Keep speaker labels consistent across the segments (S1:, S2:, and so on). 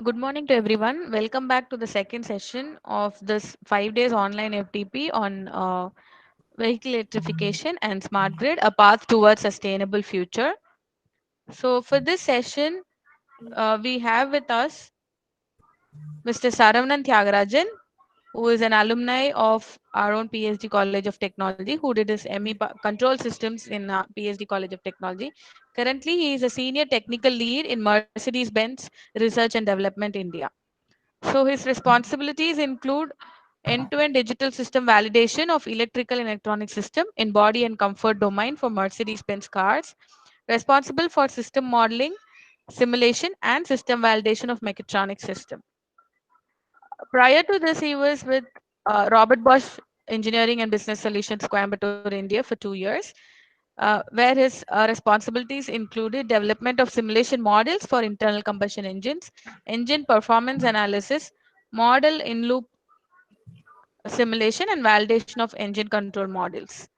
S1: Good morning to everyone. Welcome back to the second session of this 5 days online FTP on vehicle electrification and smart grid, a path towards sustainable future. So for this session, we have with us Mr. Saravanan Tyagarajan, who is an alumni of our own PhD College of Technology, who did his ME Control Systems in PhD College of Technology. Currently, he is a senior technical lead in Mercedes-Benz Research and Development India. So his responsibilities include end-to-end digital system validation of electrical and electronic system in body and comfort domain for Mercedes-Benz cars, responsible for system modeling, simulation, and system validation of mechatronic system. Prior to this, he was with Robert Bosch Engineering and Business Solutions, Coimbatore, India, for 2 years, where his responsibilities included development of simulation models for internal combustion engines, engine performance analysis, model in loop simulation, and validation of engine control models.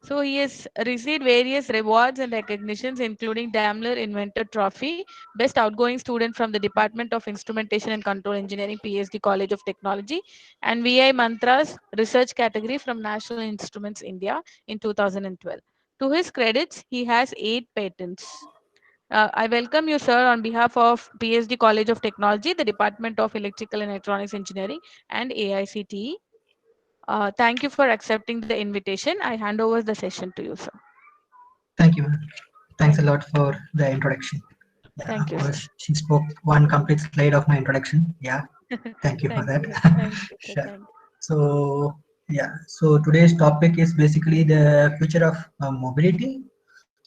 S1: So he has received various rewards and recognitions, including Daimler Inventor Trophy, Best Outgoing Student from the Department of Instrumentation and Control Engineering, PhD College of Technology, and VI Mantras Research category from National Instruments India in 2012. To his credits, he has 8 patents. I welcome you, sir, on behalf of PhD College of Technology, the Department of Electrical and Electronics Engineering, and AICTE. Thank you for accepting the invitation. I hand over the session to you, sir.
S2: Thank you, ma'am. Thanks a
S1: Thank you.
S2: lot for the introduction. Yeah,
S1: Thank
S2: of
S1: you, sir.
S2: course, she spoke one complete slide of my introduction. Yeah, thank you for
S1: Thank
S2: that.
S1: you. Thank you, sir.
S2: Sure.
S1: Thank
S2: So, yeah, so today's topic is basically the future of mobility,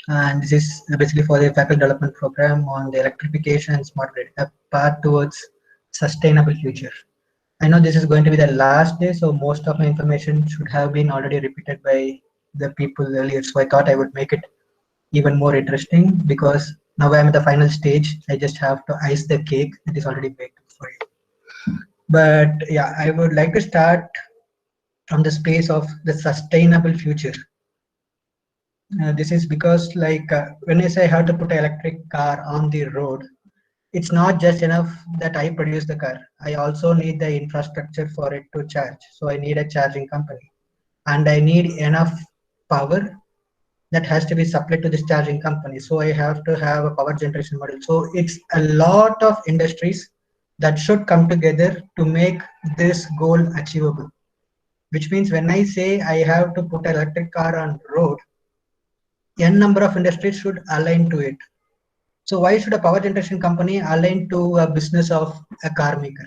S2: and this is basically for the faculty development program on the electrification and smart grid, a path towards sustainable future. I know this is going to be the last day, so most of my information should have been already repeated by the people earlier. So I thought I would make it even more interesting because now I'm at the final stage. I just have to ice the cake that is already baked for you. But yeah, I would like to start from the space of the sustainable future. This is because when I say I have to put an electric car on the road, it's not just enough that I produce the car. I also need the infrastructure for it to charge. So I need a charging company and I need enough power that has to be supplied to this charging company. So I have to have a power generation model. So it's a lot of industries that should come together to make this goal achievable. Which means when I say I have to put an electric car on road, n number of industries should align to it. So why should a power generation company align to a business of a car maker?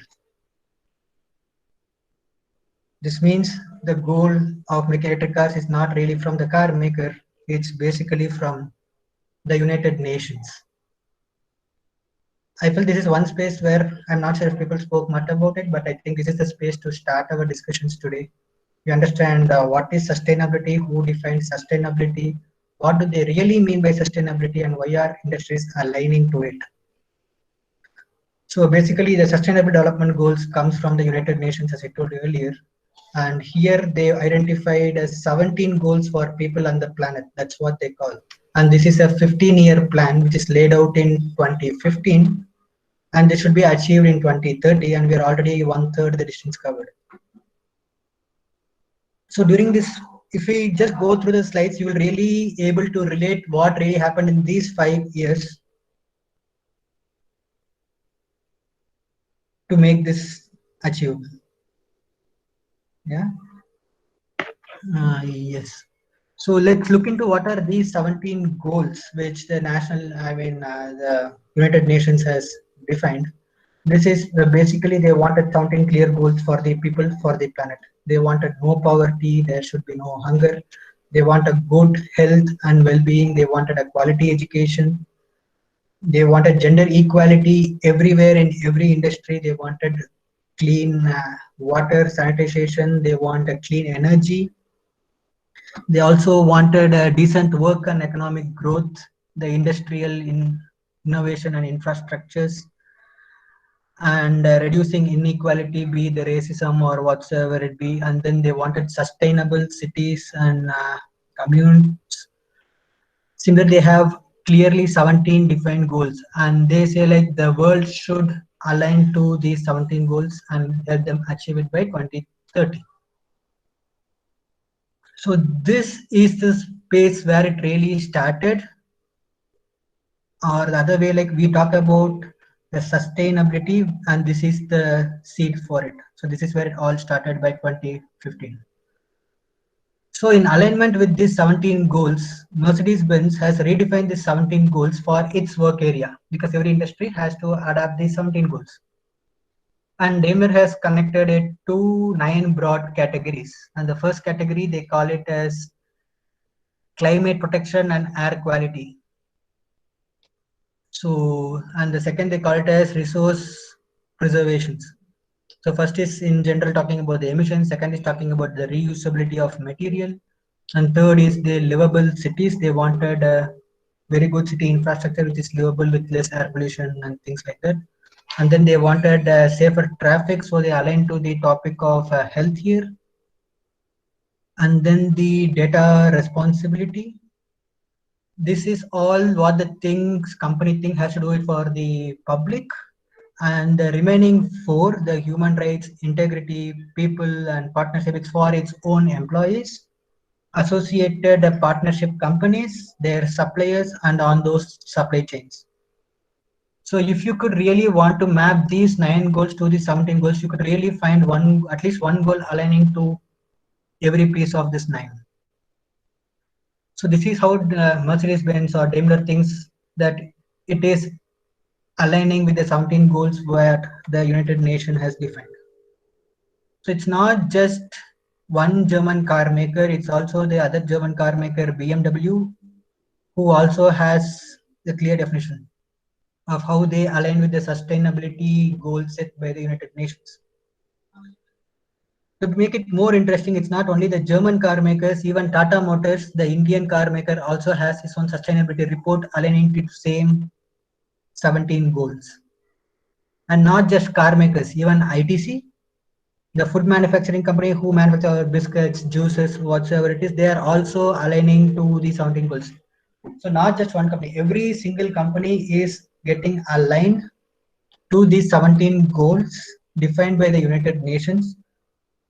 S2: This means the goal of making electric cars is not really from the car maker, it's basically from the United Nations. I feel this is one space where I'm not sure if people spoke much about it, but I think this is the space to start our discussions today. You understand what is sustainability, who defines sustainability, what do they really mean by sustainability, and why are industries aligning to it. So basically, the Sustainable Development Goals comes from the United Nations, as I told you earlier. And here they identified 17 goals for people on the planet. That's what they call. And this is a 15-year plan which is laid out in 2015, and this should be achieved in 2030, and we're already one third the distance covered. So during this, if we just go through the slides, you will really able to relate what really happened in these 5 years to make this achievable. Yeah. Yes. So let's look into what are these 17 goals which the the United Nations has defined. This is basically they wanted 17 clear goals for the people, for the planet. They wanted no poverty, there should be no hunger. They want a good health and well-being. They wanted a quality education. They wanted gender equality everywhere in every industry. They wanted clean water, sanitation. They want a clean energy. They also wanted decent work and economic growth, the innovation and infrastructures, and reducing inequality, be the racism or whatsoever it be. And then they wanted sustainable cities and communes. Similarly, they have clearly 17 defined goals, and they say like the world should align to these 17 goals and help them achieve it by 2030. So this is the space where it really started, or the other way, like we talk about the sustainability, and this is the seed for it. So this is where it all started by 2015. So in alignment with these 17 goals, Mercedes-Benz has redefined these 17 goals for its work area, because every industry has to adapt these 17 goals. And Daimler has connected it to 9 broad categories. And the first category, they call it as climate protection and air quality. So, and the second they call it as resource preservations. So first is in general talking about the emissions, second is talking about the reusability of material, and third is the livable cities. They wanted a very good city infrastructure which is livable with less air pollution and things like that. And then they wanted safer traffic, so they aligned to the topic of health here. And then the data responsibility. This is all what the things company think has to do it for the public. And the remaining 4, the human rights, integrity, people, and partnership, it's for its own employees, associated partnership companies, their suppliers, and on those supply chains. So if you could really want to map these 9 goals to the 17 goals, you could really find at least one goal aligning to every piece of this 9. So this is how Mercedes-Benz or Daimler thinks that it is aligning with the 17 goals that the United Nations has defined. So it's not just one German car maker, it's also the other German car maker BMW, who also has a clear definition of how they align with the sustainability goals set by the United Nations. To make it more interesting, it's not only the German car makers, even Tata Motors, the Indian car maker, also has its own sustainability report aligning to the same 17 goals. And not just car makers, even ITC, the food manufacturing company who manufacture biscuits, juices, whatsoever it is, they are also aligning to the 17 goals. So not just one company, every single company is getting aligned to these 17 goals defined by the United Nations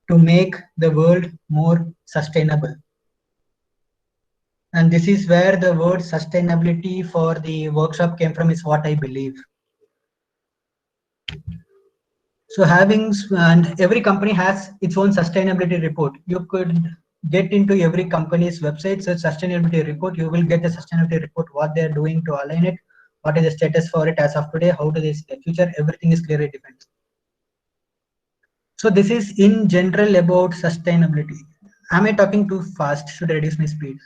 S2: to make the world more sustainable. And this is where the word sustainability for the workshop came from, is what I believe. So and every company has its own sustainability report. You could get into every company's website, search sustainability report, you will get the sustainability report, what they're doing to align it, what is the status for it as of today, how do they see the future, everything is clearly defined. So this is in general about sustainability. Am I talking too fast? Should I reduce my speed?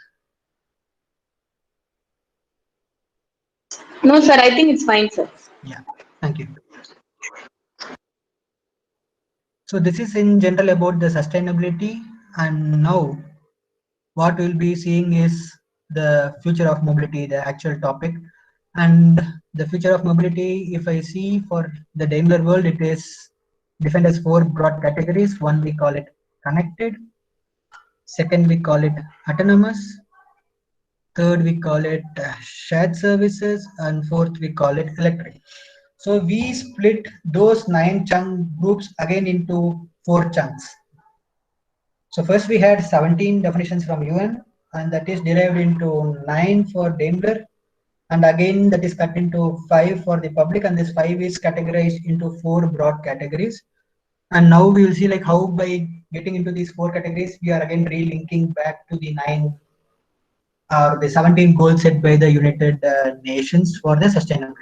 S3: No, sir, I think it's fine, sir.
S2: Yeah, thank you. So this is in general about the sustainability, and now what we'll be seeing is the future of mobility, the actual topic. And the future of mobility, if I see for the Daimler world, it is defined as 4 broad categories. One, we call it connected. Second, we call it autonomous. Third, we call it shared services. And fourth, we call it electric. So we split those 9 chunk groups again into 4 chunks. So first we had 17 definitions from UN, and that is derived into 9 for Daimler, and again that is cut into 5 for the public, and this 5 is categorized into 4 broad categories. And now we will see like how by getting into these 4 categories, we are again relinking back to the 9 or the 17 goals set by the United Nations for the sustainability.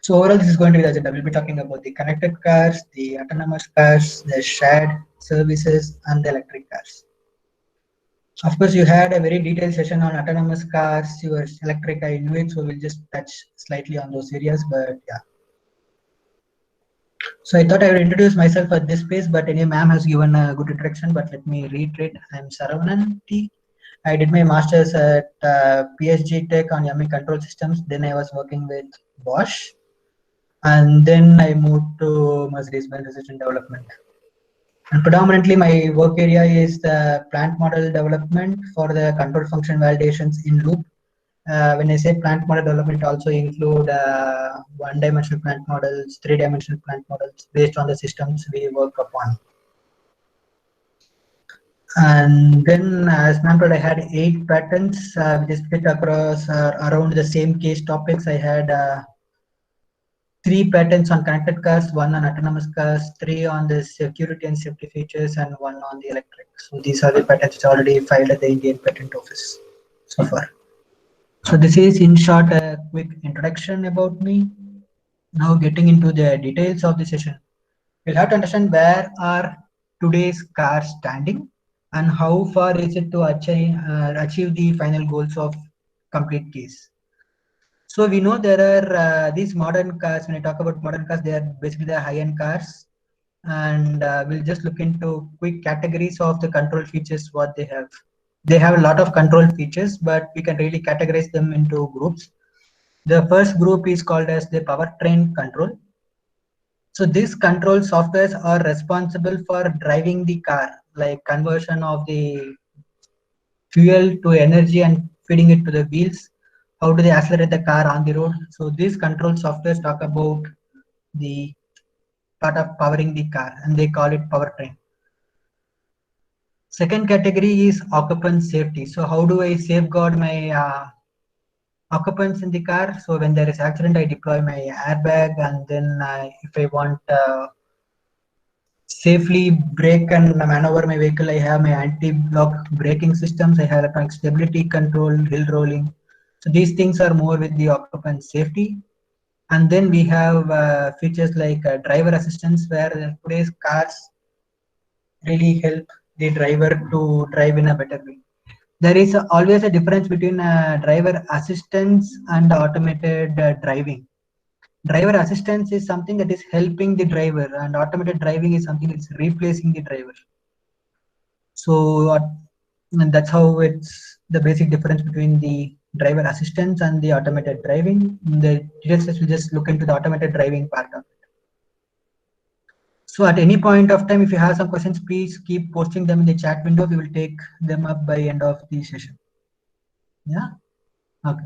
S2: So overall, this is going to be the agenda. We'll be talking about the connected cars, the autonomous cars, the shared services, and the electric cars. Of course, you had a very detailed session on autonomous cars, your electric, I knew it, so we'll just touch slightly on those areas, but yeah. So I thought I would introduce myself at this space, but anyway, ma'am has given a good introduction, but let me reiterate. I'm Saravanan T. I did my master's at PSG Tech on Yummy Control Systems. Then I was working with Bosch. And then I moved to Mercedes-Benz Research and Development. And predominantly my work area is the plant model development for the control function validations in loop. When I say plant model development, it also include one-dimensional plant models, three-dimensional plant models based on the systems we work upon. And then, as ma'am told, I had 8 patents which is split across around the same case topics. I had 3 patents on connected cars, 1 on autonomous cars, 3 on the security and safety features, and 1 on the electric. So these are the patents which are already filed at the Indian Patent Office so far. So this is in short a quick introduction about me. Now getting into the details of the session. We'll have to understand where are today's cars standing and how far is it to achieve the final goals of complete case. So we know there are these modern cars. When I talk about modern cars, they are basically the high-end cars, and we'll just look into quick categories of the control features what they have. They have a lot of control features, but we can really categorize them into groups. The first group is called as the powertrain control. So these control softwares are responsible for driving the car, like conversion of the fuel to energy and feeding it to the wheels. How do they accelerate the car on the road? So these control softwares talk about the part of powering the car, and they call it powertrain. Second category is occupant safety. So how do I safeguard my occupants in the car? So when there is accident, I deploy my airbag, and then if I want safely brake and maneuver my vehicle, I have my anti-block braking systems, I have electronic stability control, hill rolling. So these things are more with the occupant safety. And then we have features like driver assistance, where today's cars really help the driver to drive in a better way. There is always a difference between driver assistance and automated driving. Driver assistance is something that is helping the driver, and automated driving is something that's replacing the driver. So and that's how it's the basic difference between the driver assistance and the automated driving. The details will just look into the automated driving part of it. So at any point of time, if you have some questions, please keep posting them in the chat window. We will take them up by end of the session. Yeah. Okay.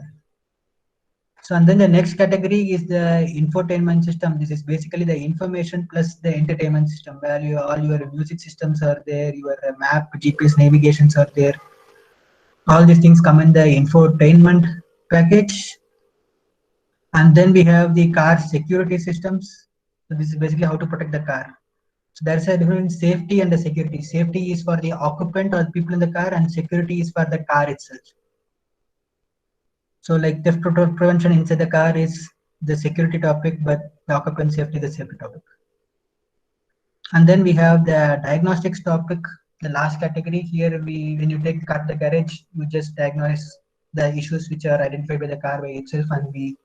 S2: So and then the next category is the infotainment system. This is basically the information plus the entertainment system, where all your music systems are there, your map, GPS navigations are there. All these things come in the infotainment package. And then we have the car security systems. So this is basically how to protect the car. So there's a difference in safety and the security. Safety is for the occupant or people in the car, and security is for the car itself. So like theft prevention inside the car is the security topic, but the occupant safety is the safety topic. And then we have the diagnostics topic, the last category. Here when you take the car to the garage, you just diagnose the issues which are identified by the car by itself, and we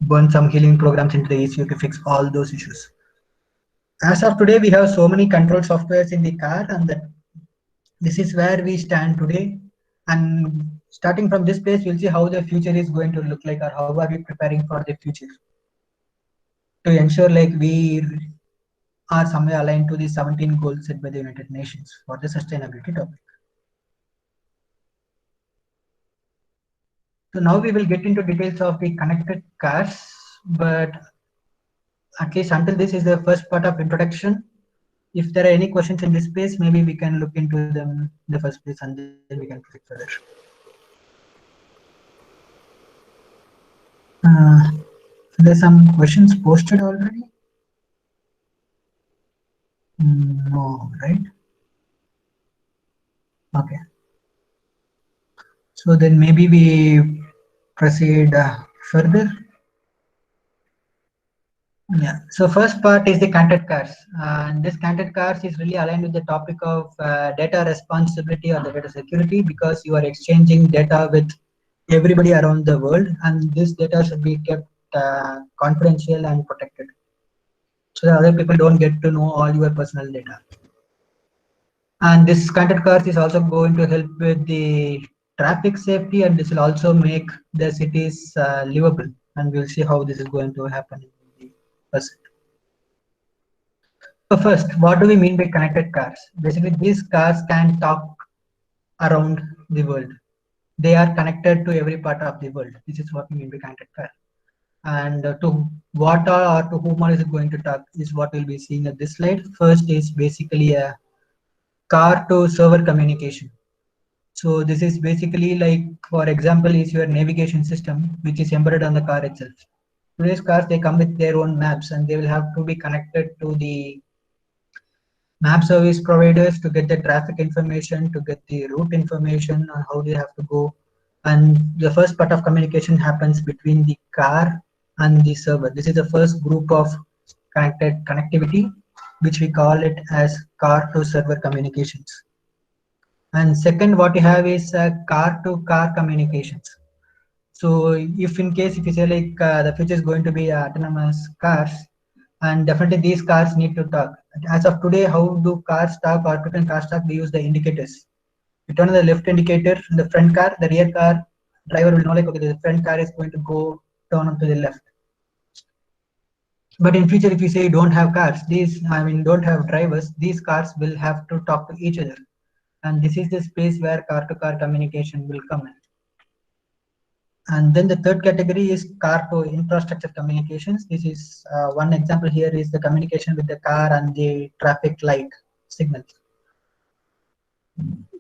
S2: burn some healing programs into the ECU to fix all those issues. As of today, we have so many control softwares in the car, and this is where we stand today. And starting from this place, we'll see how the future is going to look like, or how are we preparing for the future to ensure like we are somewhere aligned to the 17 goals set by the United Nations for the sustainability topic. So now we will get into details of the connected cars, but at least until this is the first part of introduction. If there are any questions in this space, maybe we can look into them in the first place and then we can proceed further. Uh, there's some questions posted already. No, right? Okay. So then maybe we proceed further. Yeah. So first part is the connected cars, and this connected cars is really aligned with the topic of data responsibility or the data security, because you are exchanging data with everybody around the world, and this data should be kept confidential and protected, so that other people don't get to know all your personal data. And this connected cars is also going to help with the traffic safety, and this will also make the cities livable. And we'll see how this is going to happen in the first. So first, what do we mean by connected cars? Basically, these cars can talk around the world. They are connected to every part of the world. This is what we mean by connected car. And to what or to whom is it going to talk is what we'll be seeing at this slide. First is basically a car to server communication. So this is basically like, for example, is your navigation system, which is embedded on the car itself. Today's cars, they come with their own maps, and they will have to be connected to the map service providers to get the traffic information, to get the route information on how they have to go. And the first part of communication happens between the car and the server. This is the first group of connectivity, which we call it as car to server communications. And second, what you have is car to car communications. So if in case if you say like the future is going to be autonomous cars, and definitely these cars need to talk. As of today, how do cars talk, or people in cars talk? They use the indicators. You turn on the left indicator in the front car, the rear car driver will know like, okay, the front car is going to go turn on to the left. But in future, if you say you don't have cars, don't have drivers, these cars will have to talk to each other. And this is the space where car to car communication will come in. And then the third category is car to infrastructure communications. This is one example here is the communication with the car and the traffic light signals.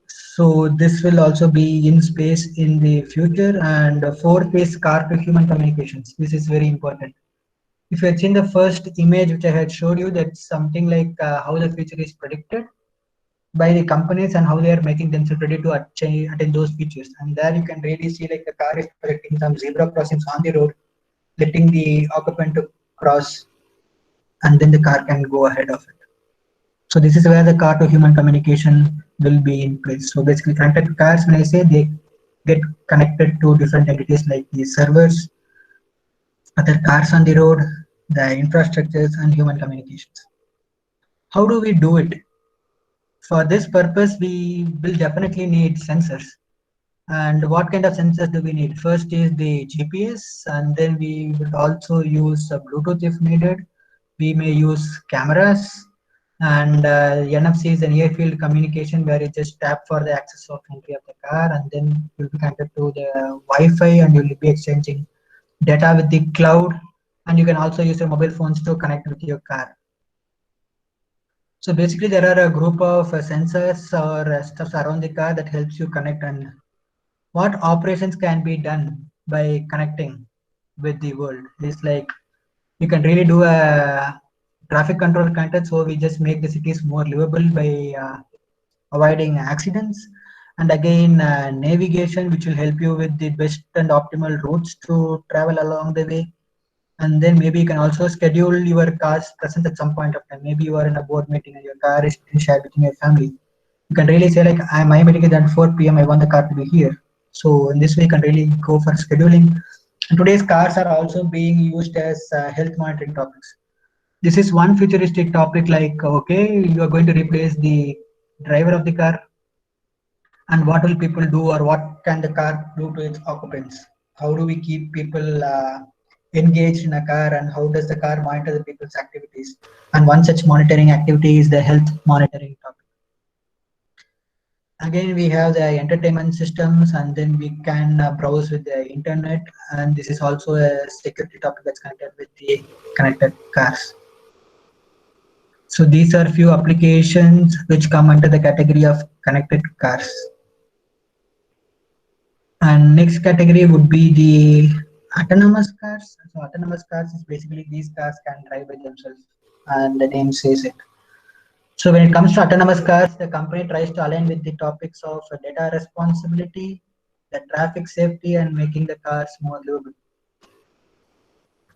S2: So this will also be in space in the future. And fourth is car to human communications. This is very important. If you had seen the first image which I had showed you, that's something like how the future is predicted by the companies and how they are making themselves ready to attain those features. And there you can really see like the car is predicting some zebra crossings on the road, letting the occupant to cross, and then the car can go ahead of it. So this is where the car to human communication will be in place. So basically connected cars, when I say, they get connected to different entities like the servers, other cars on the road, the infrastructures, and human communications. How do we do it? For this purpose, we will definitely need sensors. And what kind of sensors do we need? First is the GPS, and then we will also use Bluetooth if needed. We may use cameras, and NFC is a near field communication where you just tap for the access of entry of the car, and then you'll be connected to the Wi-Fi, and you'll be exchanging data with the cloud, and you can also use your mobile phones to connect with your car. So basically there are a group of sensors or stuff around the car that helps you connect. And what operations can be done by connecting with the world is like, you can really do a traffic control content. So we just make the cities more livable by avoiding accidents. And again, navigation, which will help you with the best and optimal routes to travel along the way. And then maybe you can also schedule your car's presence at some point of time. Maybe you are in a board meeting and your car is shared within your family. You can really say like, my meeting is at 4 p.m. I want the car to be here. So in this way, you can really go for scheduling. And today's cars are also being used as health monitoring topics. This is one futuristic topic like, okay, you are going to replace the driver of the car, and what will people do, or what can the car do to its occupants? How do we keep people engaged in a car, and how does the car monitor the people's activities. And one such monitoring activity is the health monitoring topic. Again, we have the entertainment systems, and then we can browse with the internet, and this is also a security topic that's connected with the connected cars. So these are few applications which come under the category of connected cars. And next category would be the autonomous cars. So autonomous cars is basically these cars can drive by themselves, and the name says it. So when it comes to autonomous cars, the company tries to align with the topics of data responsibility, the traffic safety, and making the cars more livable.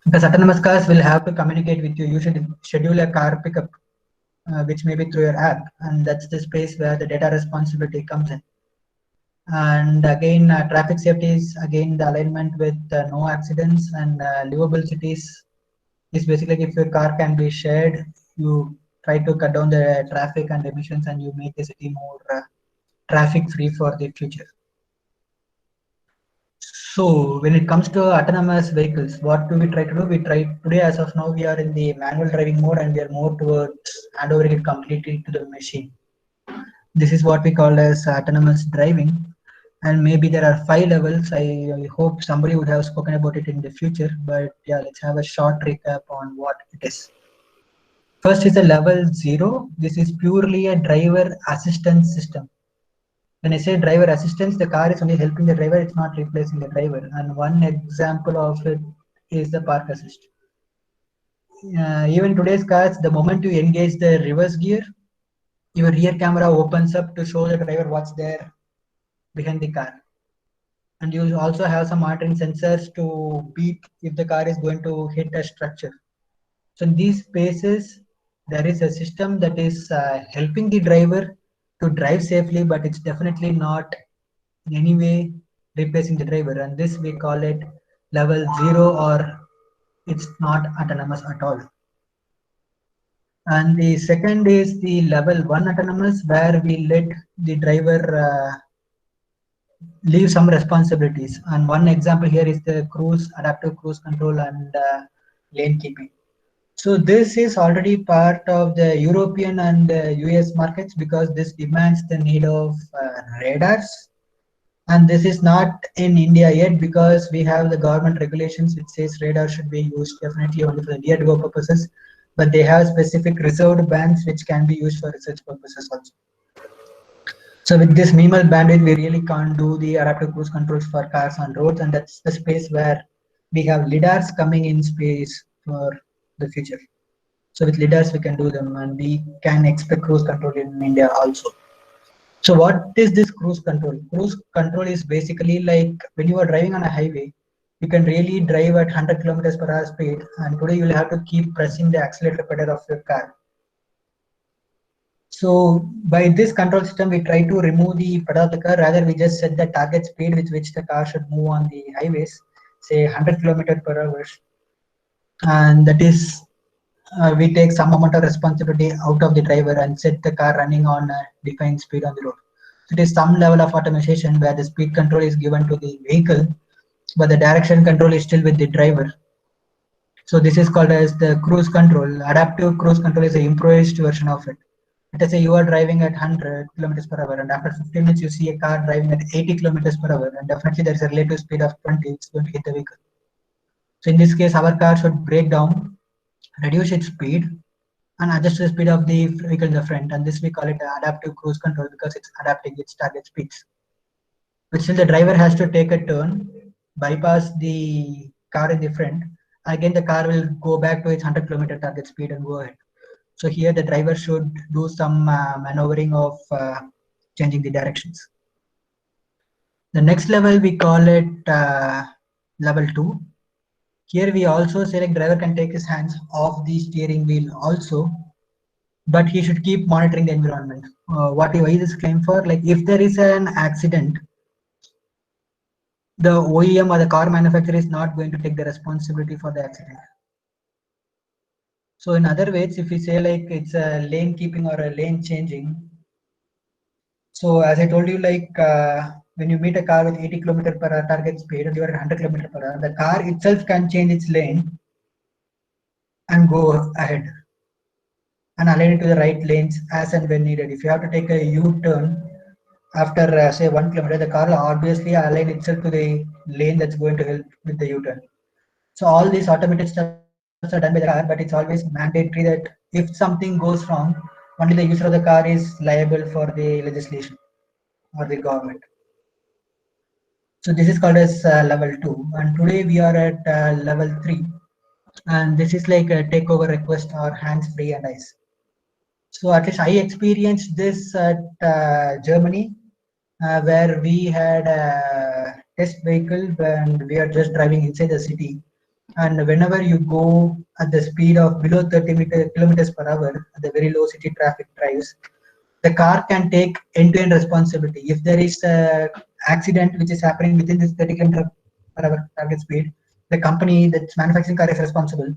S2: Because autonomous cars will have to communicate with you. You should schedule a car pickup, which may be through your app, and that's the space where the data responsibility comes in. And again, traffic safety is again the alignment with no accidents, and livable cities is basically if your car can be shared, you try to cut down the traffic and emissions, and you make the city more traffic free for the future. So when it comes to autonomous vehicles, what do we try to do? We try today, as of now, we are in the manual driving mode, and we are more towards handovering it completely to the machine. This is what we call as autonomous driving, and maybe there are 5 levels. I hope somebody would have spoken about it in the future, but yeah, let's have a short recap on what it is. First is a level 0. This is purely a driver assistance system. When I say driver assistance, the car is only helping the driver, it's not replacing the driver. And one example of it is the park assist. Even today's cars, the moment you engage the reverse gear, your rear camera opens up to show the driver what's there behind the car. And you also have some monitoring sensors to beep if the car is going to hit a structure. So in these spaces, there is a system that is helping the driver to drive safely, but it's definitely not in any way replacing the driver. And this we call it level 0, or it's not autonomous at all. And the second is the level 1 autonomous, where we let the driver leave some responsibilities. And one example here is the adaptive cruise control, and lane keeping. So this is already part of the European and US markets, because this demands the need of radars. And this is not in India yet, because we have the government regulations which says radar should be used definitely only for the near-to-go purposes, but they have specific reserved bands which can be used for research purposes also. So with this minimal bandwidth, we really can't do the adaptive cruise controls for cars on roads, and that's the space where we have lidars coming in space for the future. So with lidars, we can do them, and we can expect cruise control in India also. So what is this cruise control? Cruise control is basically like when you are driving on a highway, you can really drive at 100 kilometers per hour speed, and today you'll have to keep pressing the accelerator pedal of your car. So by this control system, we try to remove the pedal of the car. Rather, we just set the target speed with which the car should move on the highways, say 100 kilometers per hour. And that is, we take some amount of responsibility out of the driver and set the car running on a defined speed on the road. So it is some level of automation where the speed control is given to the vehicle, but the direction control is still with the driver. So this is called as the cruise control. Adaptive cruise control is an improvised version of it. Let us say you are driving at 100 kilometers per hour, and after 15 minutes you see a car driving at 80 kilometers per hour, and definitely there is a relative speed of 20, it's going to hit the vehicle. So in this case, our car should break down, reduce its speed, and adjust the speed of the vehicle in the front, and this we call it adaptive cruise control, because it's adapting its target speeds. But still the driver has to take a turn, bypass the car in the front. Again, the car will go back to its 100-kilometer target speed and go ahead. So here the driver should do some maneuvering of changing the directions. The next level we call it level 2. Here we also say like driver can take his hands off the steering wheel also, but he should keep monitoring the environment. Why is this claim for? Like if there is an accident, the OEM or the car manufacturer is not going to take the responsibility for the accident. So in other words, if we say like it's a lane keeping or a lane changing, so as I told you, like when you meet a car with 80 kilometer per hour target speed and you are at 100 kilometer per hour, the car itself can change its lane and go ahead and align it to the right lanes as and when needed. If you have to take a U-turn after say 1 kilometer, the car will obviously align itself to the lane that's going to help with the U-turn. So all these automated steps are done by the car, but it's always mandatory that if something goes wrong, only the user of the car is liable for the legislation or the government. So this is called as level 2, and today we are at level 3, and this is like a takeover request or hands-free and eyes. So at least I experienced this at Germany, where we had a test vehicle and we are just driving inside the city. And whenever you go at the speed of below 30 kilometers per hour, at the very low city traffic drives, the car can take end-to-end responsibility. If there is a accident which is happening within this 30 kilometer per hour target speed, the company that's manufacturing car is responsible.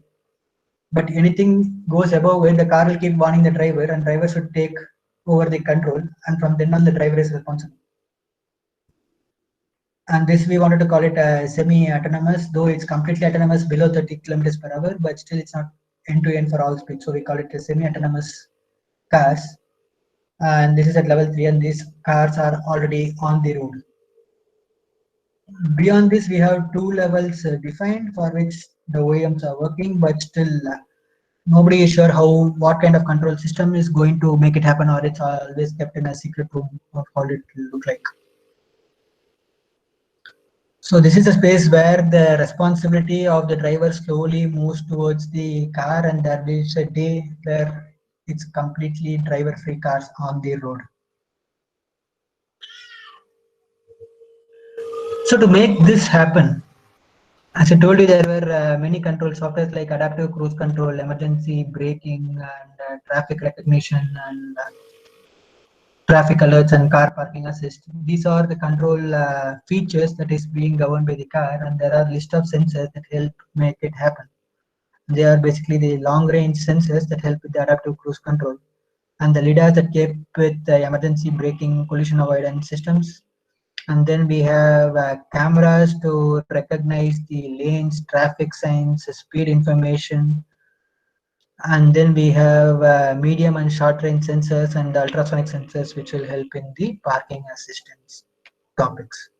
S2: But anything goes above it, the car will keep warning the driver, and driver should take over the control, and from then on the driver is responsible. And this we wanted to call it semi-autonomous, though it's completely autonomous below 30 kilometers per hour, but still it's not end-to-end for all speed. So we call it a semi-autonomous cars. And this is at level 3, and these cars are already on the road. Beyond this, we have two levels defined for which the OEMs are working, but still nobody is sure what kind of control system is going to make it happen, or it's always kept in a secret room of how it will look like. So this is a space where the responsibility of the driver slowly moves towards the car, and there is a day where it's completely driver-free cars on the road. So to make this happen, as I told you, there were many control softwares like adaptive cruise control, emergency braking, and traffic recognition, and traffic alerts and car parking assist. These are the control features that is being governed by the car, and there are list of sensors that help make it happen. They are basically the long range sensors that help with the adaptive cruise control, and the lidars that keep with the emergency braking, collision avoidance systems. And then we have cameras to recognize the lanes, traffic signs, speed information. And then we have medium and short range sensors and the ultrasonic sensors, which will help in the parking assistance topics.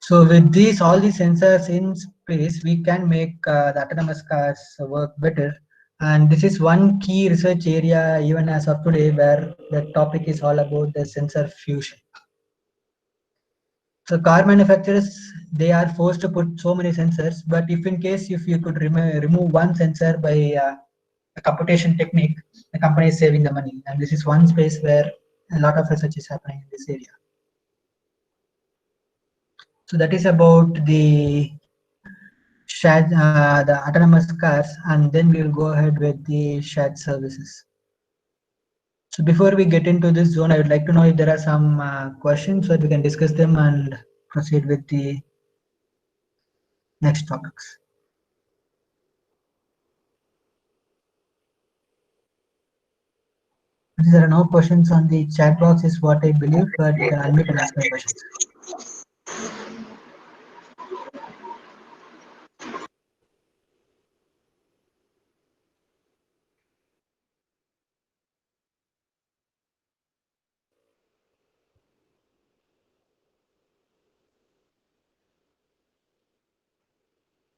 S2: So with all these sensors in space, we can make the autonomous cars work better. And this is one key research area even as of today, where the topic is all about the sensor fusion. So car manufacturers, they are forced to put so many sensors, but if you could remove one sensor by a computation technique, the company is saving the money. And this is one space where a lot of research is happening in this area. So that is about the autonomous cars, and then we will go ahead with the shared services. So before we get into this zone, I would like to know if there are some questions so that we can discuss them and proceed with the next topics. There are no questions on the chat box is what I believe, but you can unmute and ask my questions.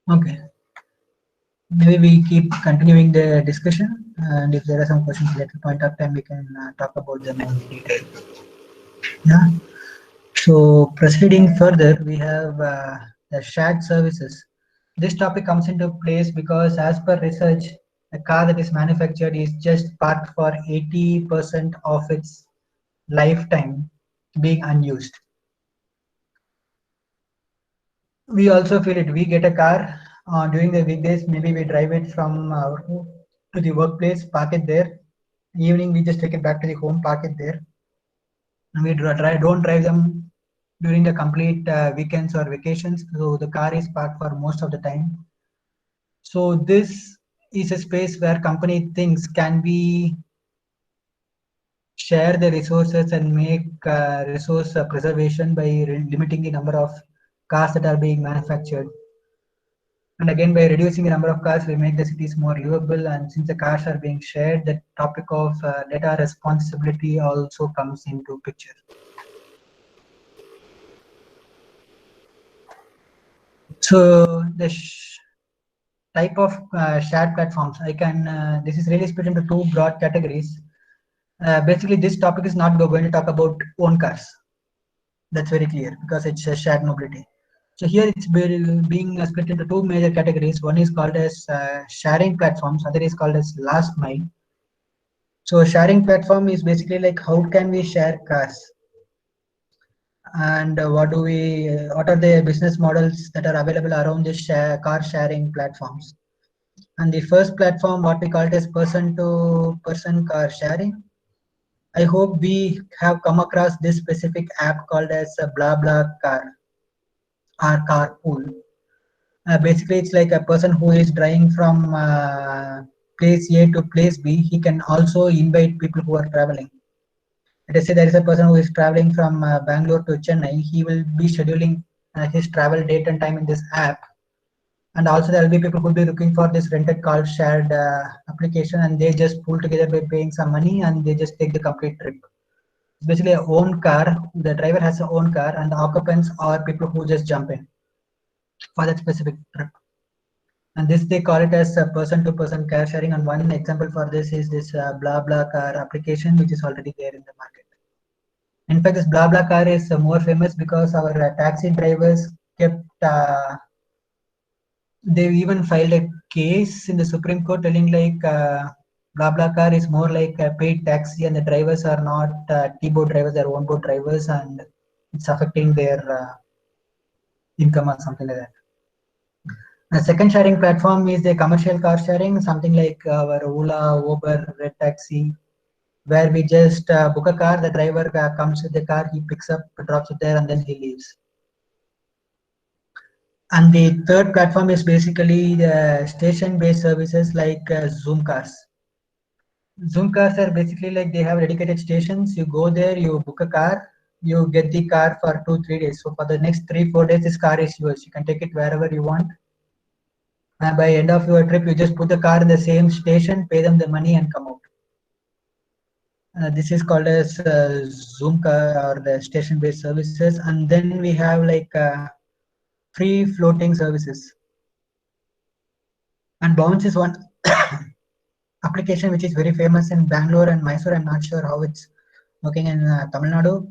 S2: Okay. Maybe we keep continuing the discussion, and if there are some questions at a point of time, we can talk about them in detail. Yeah. So proceeding further, we have the shared services. This topic comes into place because, as per research, a car that is manufactured is just parked for 80% of its lifetime being unused. We also feel it. We get a car during the weekdays. Maybe we drive it from our home to the workplace, park it there. Evening, we just take it back to the home, park it there. And we don't drive them during the complete weekends or vacations. So the car is parked for most of the time. So this is a space where company thinks can be share the resources and make resource preservation by limiting the number of cars that are being manufactured. And again, by reducing the number of cars, we make the cities more livable. And since the cars are being shared, the topic of data responsibility also comes into picture. So the type of shared platforms, this is really split into two broad categories. Basically, this topic is not going to talk about own cars. That's very clear because it's a shared mobility. So here it's being split into two major categories. One is called as sharing platforms, other is called as last mile. So sharing platform is basically like how can we share cars, and what are the business models that are available around this car sharing platforms. And the first platform, what we call it as person to person car sharing. I hope we have come across this specific app called as BlaBlaCar or Carpool. Basically, it's like a person who is driving from place A to place B. He can also invite people who are traveling. Let us say there is a person who is traveling from Bangalore to Chennai. He will be scheduling his travel date and time in this app. And also there will be people who will be looking for this rented car shared application, and they just pull together by paying some money and they just take the complete trip. It's basically a own car. The driver has a own car, and the occupants are people who just jump in for that specific trip. And this they call it as a person-to-person car sharing. And one example for this is this BlaBlaCar application, which is already there in the market. In fact, this BlaBlaCar is more famous because our taxi drivers kept. They even filed a case in the Supreme Court telling like BlaBlaCar is more like a paid taxi, and the drivers are not T-board drivers; they're on-board drivers, and it's affecting their income or something like that. The second sharing platform is the commercial car sharing, something like our Ola, Uber, Red Taxi, where we just book a car, the driver comes with the car, he picks up, drops it there, and then he leaves. And the third platform is basically the station-based services like Zoom cars. Zoom cars are basically like they have dedicated stations. You go there, you book a car, you get the car for 2-3 days. So for the next 3-4 days, this car is yours. You can take it wherever you want. And by end of your trip, you just put the car in the same station, pay them the money, and come out. This is called as Zoom car or the station-based services. And then we have like free floating services. And Bounce is one application which is very famous in Bangalore and Mysore. I'm not sure how it's working in Tamil Nadu.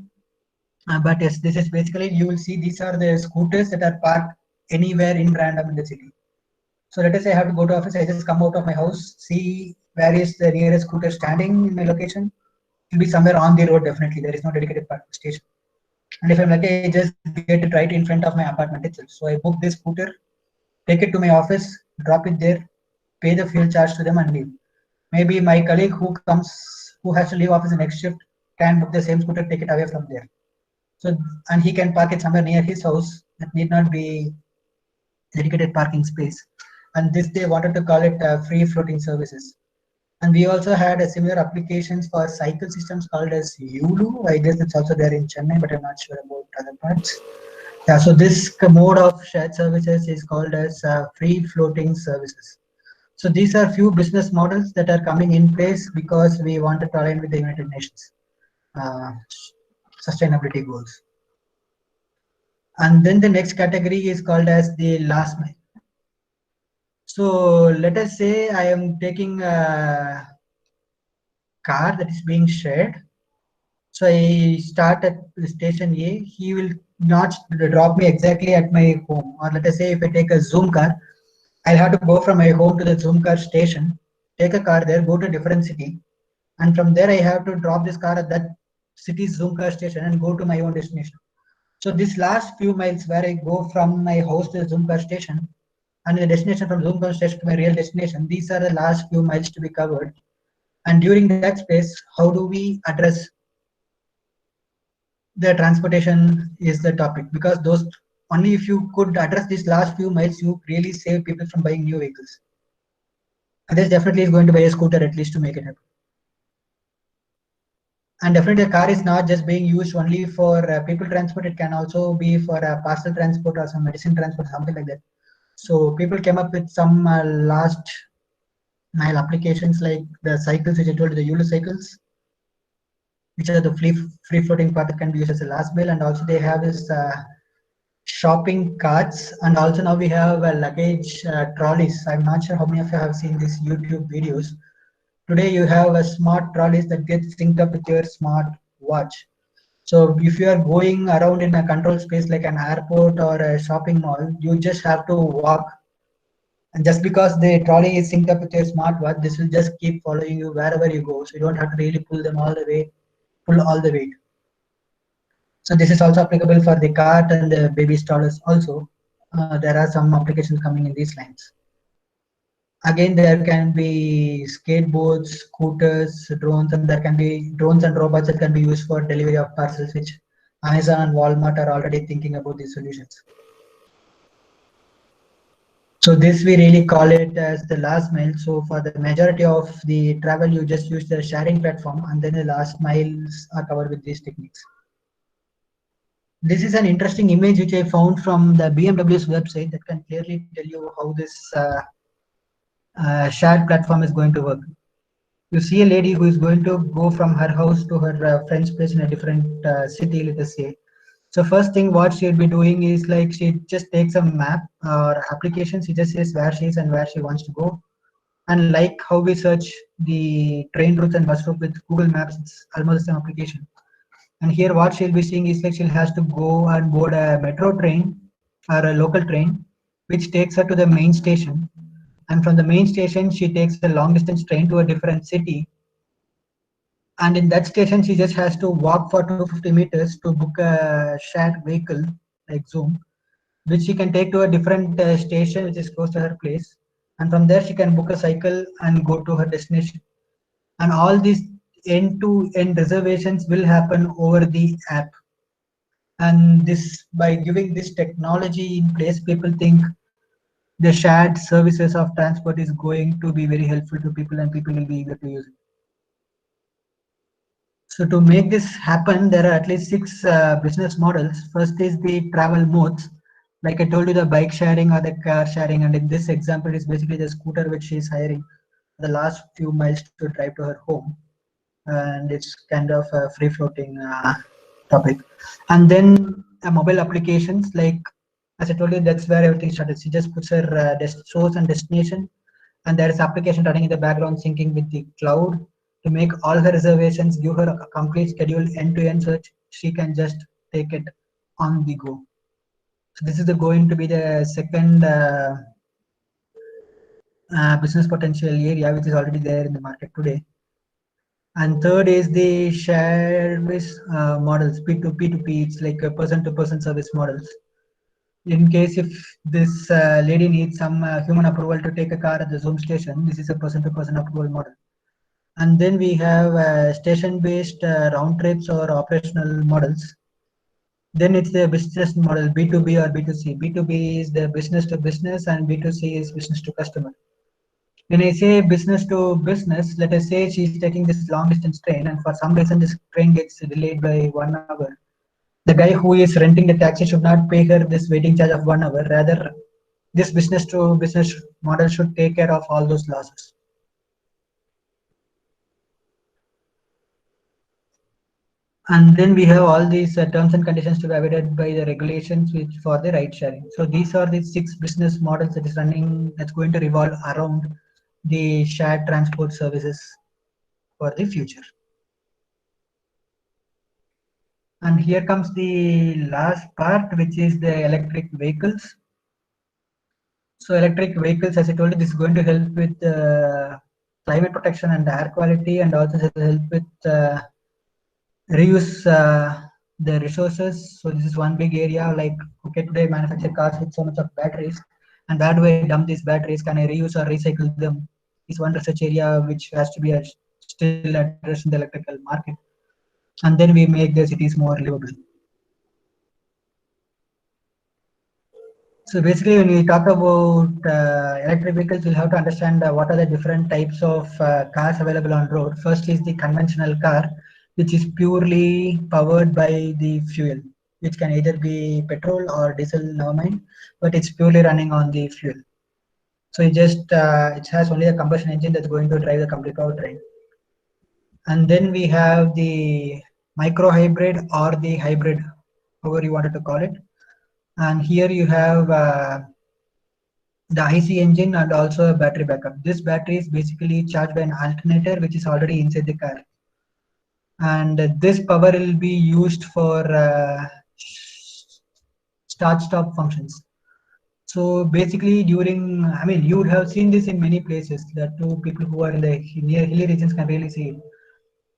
S2: But yes, this is basically, you will see these are the scooters that are parked anywhere in random in the city. So let us say I have to go to office, I just come out of my house, see where is the nearest scooter standing in my location. It will be somewhere on the road, definitely. There is no dedicated parking station. And if I'm lucky, I just get it right in front of my apartment itself. So I book this scooter, take it to my office, drop it there, pay the fuel charge to them and leave. Maybe my colleague who has to leave office the next shift can book the same scooter, take it away from there. So, and he can park it somewhere near his house. That need not be dedicated parking space. And this they wanted to call it free floating services. And we also had a similar applications for cycle systems called as Yulu. I guess it's also there in Chennai, but I'm not sure about other parts. Yeah, so this mode of shared services is called as free floating services. So these are few business models that are coming in place because we wanted to align with the United Nations uh, sustainability goals. And then the next category is called as the last mile. So let us say I am taking a car that is being shared. So I start at station A. He will not drop me exactly at my home. Or let us say if I take a Zoom car, I'll have to go from my home to the Zoom car station, take a car there, go to a different city, and from there I have to drop this car at that city's Zoom car station and go to my own destination. So this last few miles where I go from my house to the Zoom car station and the destination from Zoom car station to my real destination, these are the last few miles to be covered. And during that space, how do we address the transportation is the topic, because those only if you could address these last few miles, you really save people from buying new vehicles. And there's definitely is going to buy a scooter at least to make it happen. And definitely, a car is not just being used only for people transport. It can also be for parcel transport or some medicine transport, something like that. So people came up with some last mile applications like the cycles, which I told you, the Yulu cycles, which are the free floating part that can be used as a last mile, and also they have this shopping carts, and also now we have luggage trolleys. I'm not sure how many of you have seen these YouTube videos. Today you have a smart trolleys that get synced up with your smart watch. So if you are going around in a controlled space like an airport or a shopping mall, you just have to walk. And just because the trolley is synced up with your smartwatch, this will just keep following you wherever you go. So you don't have to really pull all the weight. So this is also applicable for the cart and the baby strollers also. There are some applications coming in these lines. Again, there can be skateboards, scooters, drones, and there can be drones and robots that can be used for delivery of parcels, which Amazon and Walmart are already thinking about these solutions. So this we really call it as the last mile. So for the majority of the travel, you just use the sharing platform, and then the last miles are covered with these techniques. This is an interesting image which I found from the BMW's website that can clearly tell you how this shared platform is going to work. You see a lady who is going to go from her house to her friend's place in a different city, let us say. So first thing what she'll be doing is like she just takes a map or application. She just says where she is and where she wants to go. And like how we search the train routes and bus route with Google Maps, it's almost the same application. And here what she'll be seeing is like she'll has to go and board a metro train or a local train, which takes her to the main station. And from the main station, she takes a long distance train to a different city. And in that station, she just has to walk for 250 meters to book a shared vehicle like Zoom, which she can take to a different station which is close to her place. And from there, she can book a cycle and go to her destination. And all these end-to-end reservations will happen over the app. And this, by giving this technology in place, people think the shared services of transport is going to be very helpful to people, and people will be eager to use it. So to make this happen, there are at least six business models. First is the travel modes. Like I told you, the bike sharing or the car sharing, and in this example is basically the scooter which she is hiring the last few miles to drive to her home, and it's kind of a free floating topic. And then mobile applications, like as I told you, that's where everything started. She just puts her source and destination, and there is application running in the background syncing with the cloud to make all her reservations, give her a complete schedule end to end, so that she can just take it on the go. So this is going to be the second business potential area which is already there in the market today. And third is the service models, P2P. It's like a person-to-person service models. In case if this lady needs some human approval to take a car at the Zoom station, this is a person-to-person approval model. And then we have station-based round trips or operational models. Then it's the business model, B2B or B2C. B2B is the business to business, and B2C is business to customer. When I say business to business, let us say she's taking this long distance train, and for some reason this train gets delayed by 1 hour. The guy who is renting the taxi should not pay her this waiting charge of 1 hour. Rather, this business to business model should take care of all those losses. And then we have all these terms and conditions to be avoided by the regulations which for the ride sharing. So these are the six business models that is running, that's going to revolve around the shared transport services for the future. And here comes the last part, which is the electric vehicles. So electric vehicles, as I told you, this is going to help with climate protection and air quality, and also help with reuse the resources. So this is one big area. Like, okay, today I manufacture cars with so much of batteries, and where do I dump these batteries? Can I reuse or recycle them? Is one research area which has to be still addressed in the electrical market. And then we make the cities more livable. So basically, when we talk about electric vehicles, we'll have to understand what are the different types of cars available on road. First is the conventional car, which is purely powered by the fuel, which can either be petrol or diesel, never mind, but it's purely running on the fuel. So it has only a combustion engine that's going to drive the complete powertrain. And then we have the micro hybrid or the hybrid, however you wanted to call it. And here you have the IC engine and also a battery backup. This battery is basically charged by an alternator which is already inside the car. And this power will be used for start stop functions. So basically during, I mean, you would have seen this in many places that two people who are in the near hilly regions can really see it.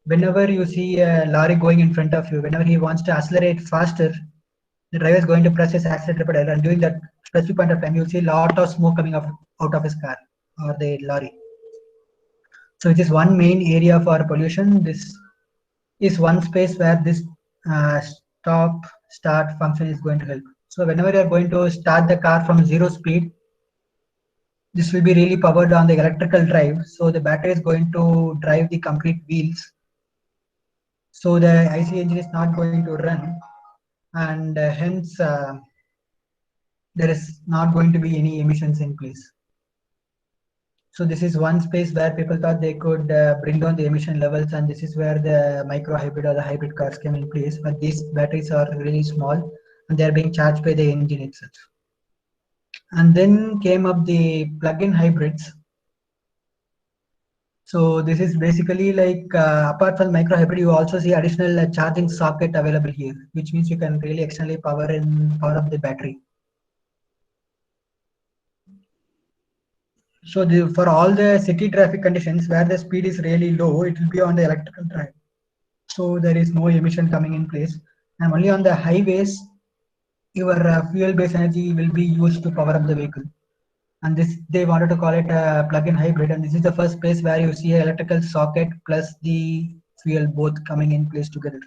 S2: Whenever you see a lorry going in front of you, whenever he wants to accelerate faster, the driver is going to press his accelerator pedal, and during that specific point of time, you'll see a lot of smoke coming out of his car or the lorry. So it is one main area for pollution. This is one space where this stop start function is going to help. So whenever you are going to start the car from zero speed, this will be really powered on the electrical drive. So the battery is going to drive the complete wheels. So the IC engine is not going to run, and hence there is not going to be any emissions in place. So this is one space where people thought they could bring down the emission levels, and this is where the micro hybrid or the hybrid cars came in place. But these batteries are really small, and they are being charged by the engine itself. And then came up the plug-in hybrids. So this is basically like apart from micro hybrid, you also see additional charging socket available here, which means you can really externally power up the battery. So for all the city traffic conditions where the speed is really low, it will be on the electrical drive. So there is no emission coming in place. And only on the highways, your fuel-based energy will be used to power up the vehicle. And this, they wanted to call it a plug-in hybrid. And this is the first place where you see an electrical socket plus the fuel both coming in place together.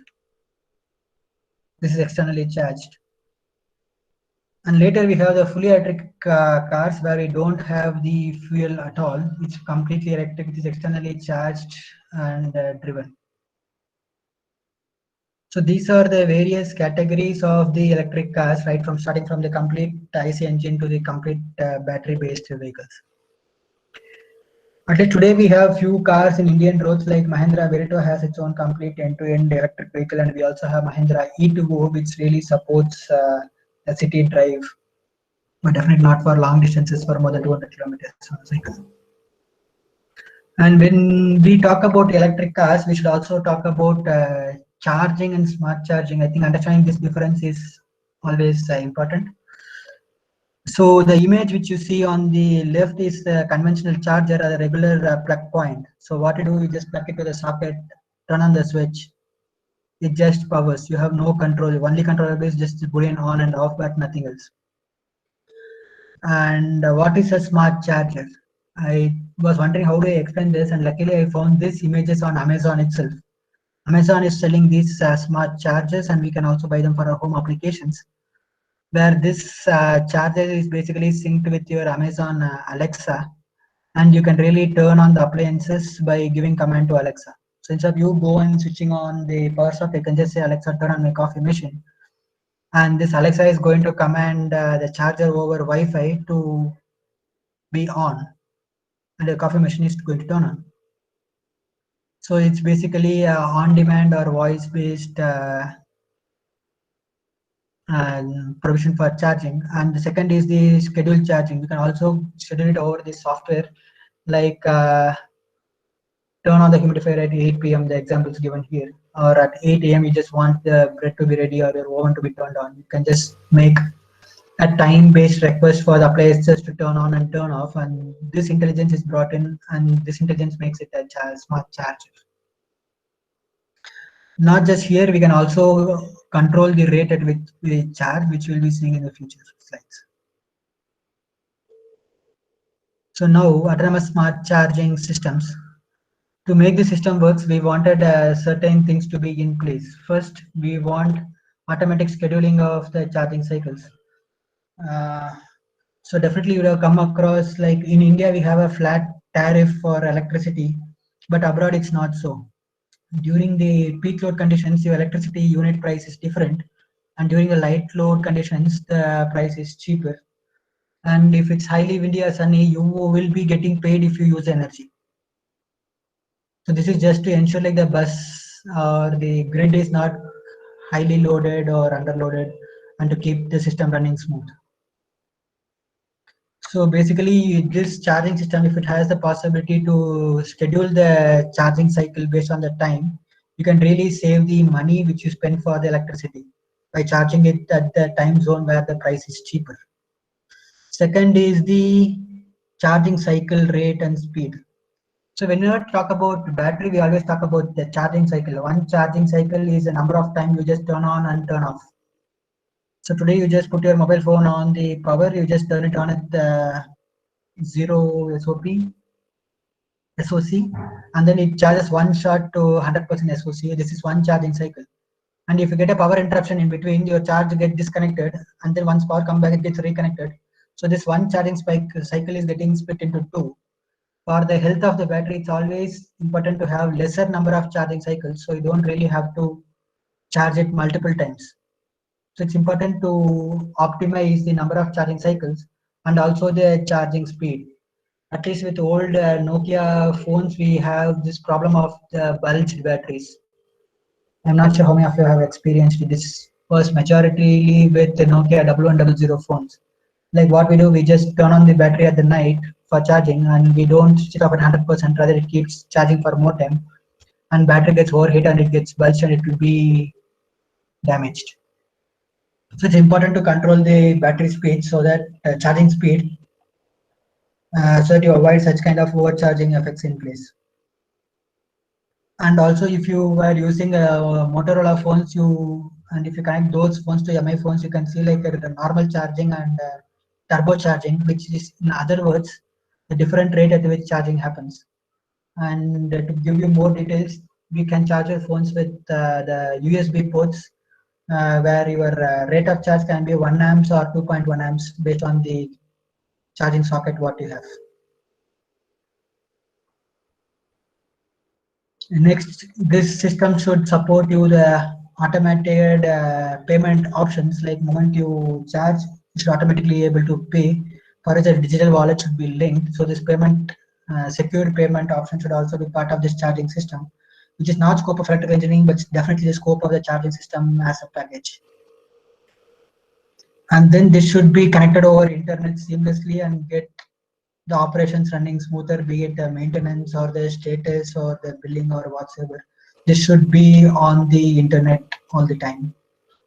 S2: This is externally charged. And later we have the fully electric cars where we don't have the fuel at all. It's completely electric, it is externally charged and driven. So these are the various categories of the electric cars, right from starting from the complete IC engine to the complete battery-based vehicles. At least today we have few cars in Indian roads like Mahindra Verito has its own complete end-to-end electric vehicle, and we also have Mahindra E2O which really supports a city drive, but definitely not for long distances for more than 200 kilometers on a cycle. And when we talk about electric cars, we should also talk about charging and smart charging. I think understanding this difference is always important. So the image which you see on the left is the conventional charger or the regular plug point. So what you do, you just plug it to the socket, turn on the switch, it just powers. You have no control. The only control is just boolean on and off, but nothing else. And what is a smart charger? I was wondering how do I explain this, and luckily I found these images on Amazon itself. Amazon is selling these smart chargers, and we can also buy them for our home applications, where this charger is basically synced with your Amazon Alexa, and you can really turn on the appliances by giving command to Alexa. So instead of you go and switching on the power socket, you can just say Alexa turn on my coffee machine, and this Alexa is going to command the charger over Wi-Fi to be on, and the coffee machine is going to turn on. So it's basically on-demand or voice-based provision for charging. And the second is the scheduled charging. You can also schedule it over the software, like turn on the humidifier at 8 p.m. The example is given here, or at 8 a.m. you just want the bread to be ready or your oven to be turned on. You can just make a time-based request for the appliances to turn on and turn off, and this intelligence is brought in, and this intelligence makes it a smart charger. Not just here, we can also control the rate at which we charge, which we'll be seeing in the future slides. So now, autonomous smart charging systems. To make the system works, we wanted certain things to be in place. First, we want automatic scheduling of the charging cycles. So definitely you would have come across, like in India, we have a flat tariff for electricity, but abroad it's not so. During the peak load conditions, your electricity unit price is different, and during the light load conditions, the price is cheaper. And if it's highly windy or sunny, you will be getting paid if you use energy. So this is just to ensure like the bus or the grid is not highly loaded or underloaded, and to keep the system running smooth. So basically, this charging system, if it has the possibility to schedule the charging cycle based on the time, you can really save the money which you spend for the electricity by charging it at the time zone where the price is cheaper. Second is the charging cycle rate and speed. So when you talk about battery, we always talk about the charging cycle. One charging cycle is the number of time you just turn on and turn off. So today you just put your mobile phone on the power, you just turn it on at the zero SOC, and then it charges one shot to 100% SOC. This is one charging cycle. And if you get a power interruption in between, your charge get disconnected, and then once power come back, it gets reconnected. So this one charging spike cycle is getting split into two. For the health of the battery, it's always important to have lesser number of charging cycles, so you don't really have to charge it multiple times. So it's important to optimize the number of charging cycles and also the charging speed. At least with old Nokia phones, we have this problem of the bulged batteries. I'm not sure how many of you have experienced this. First, majority with the Nokia 1100 phones. Like what we do, we just turn on the battery at the night for charging, and we don't switch it off at 100%. Rather, it keeps charging for more time, and battery gets overheat and it gets bulged and it will be damaged. So it's important to control the battery speed so that charging speed, so that you avoid such kind of overcharging effects in place. And also, if you were using Motorola phones, and if you connect those phones to MI phones, you can see like the normal charging and turbo charging, which is in other words the different rate at which charging happens. And to give you more details, we can charge your phones with the USB ports, where your rate of charge can be 1 amps or 2.1 amps based on the charging socket what you have. Next, this system should support you the automated payment options. Like moment you charge, you should automatically able to pay. For which a digital wallet should be linked. So this payment, secured payment option should also be part of this charging system, which is not scope of electrical engineering, but definitely the scope of the charging system as a package. And then this should be connected over internet seamlessly and get the operations running smoother, be it the maintenance or the status or the billing or whatsoever. This should be on the internet all the time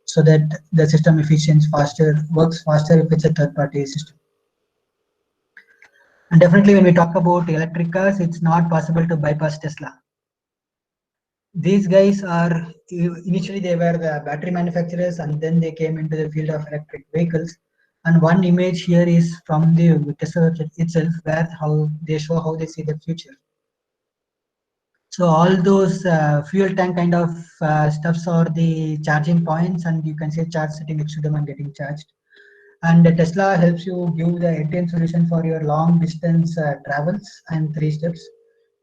S2: so that the system efficiency faster works faster if it's a third party system. And definitely when we talk about electric cars, it's not possible to bypass Tesla. These guys are initially they were the battery manufacturers, and then they came into the field of electric vehicles. And one image here is from the Tesla itself, where how they show how they see the future. So all those fuel tank kind of stuffs are the charging points, and you can see a charge sitting next to them and getting charged. And Tesla helps you give the end-to-end solution for your long distance travels and 3 steps.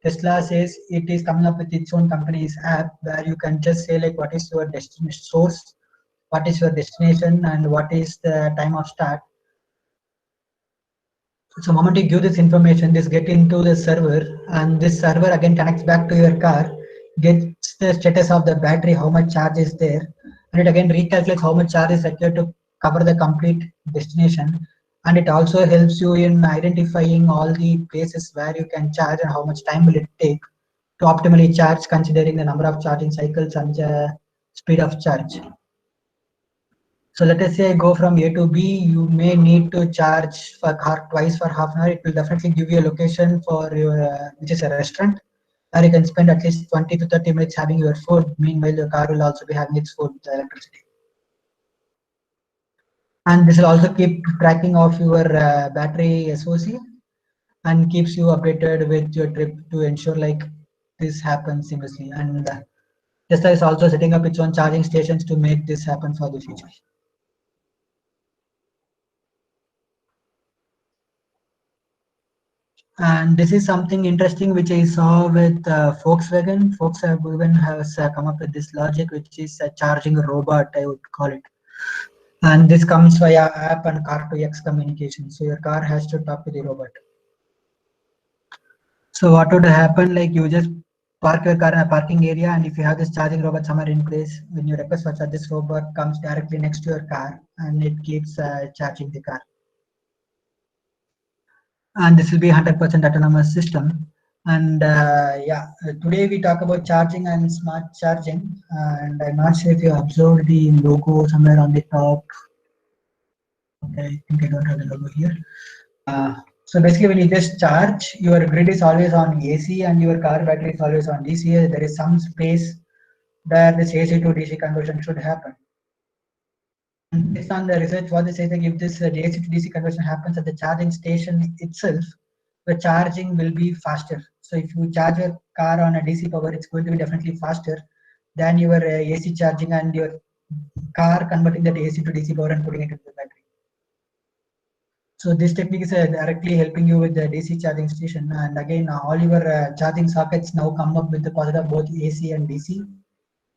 S2: Tesla says it is coming up with its own company's app where you can just say like what is your destination source, what is your destination, and what is the time of start. So moment you give this information, this get into the server, and this server again connects back to your car, gets the status of the battery, how much charge is there, and it again recalculates how much charge is required to cover the complete destination. And it also helps you in identifying all the places where you can charge and how much time will it take to optimally charge considering the number of charging cycles and the speed of charge. So let us say I go from A to B, you may need to charge for car twice for half an hour. It will definitely give you a location for your, which is a restaurant, where you can spend at least 20 to 30 minutes having your food. Meanwhile, your car will also be having its food with the electricity. And this will also keep tracking of your battery SOC and keeps you updated with your trip to ensure like this happens seamlessly. And Tesla is also setting up its own charging stations to make this happen for the future. And this is something interesting which I saw with Volkswagen. Volkswagen has come up with this logic, which is a charging robot, I would call it. And this comes via app and car to X communication. So your car has to talk to the robot. So what would happen? Like you just park your car in a parking area, and if you have this charging robot somewhere in place, when you request for charge, this robot comes directly next to your car, and it keeps charging the car. And this will be 100% autonomous system. And yeah, today we talk about charging and smart charging. And I'm not sure if you observed the logo somewhere on the top. Okay, I think I don't have the logo here. So basically, when you just charge, your grid is always on AC and your car battery is always on DC. There is some space where this AC to DC conversion should happen. And based on the research, what they say, that if this AC to DC conversion happens at the charging station itself, the charging will be faster. So if you charge your car on a DC power, it's going to be definitely faster than your AC charging and your car converting that AC to DC power and putting it into the battery. So this technique is directly helping you with the DC charging station. And again, all your charging sockets now come up with the positive both AC and DC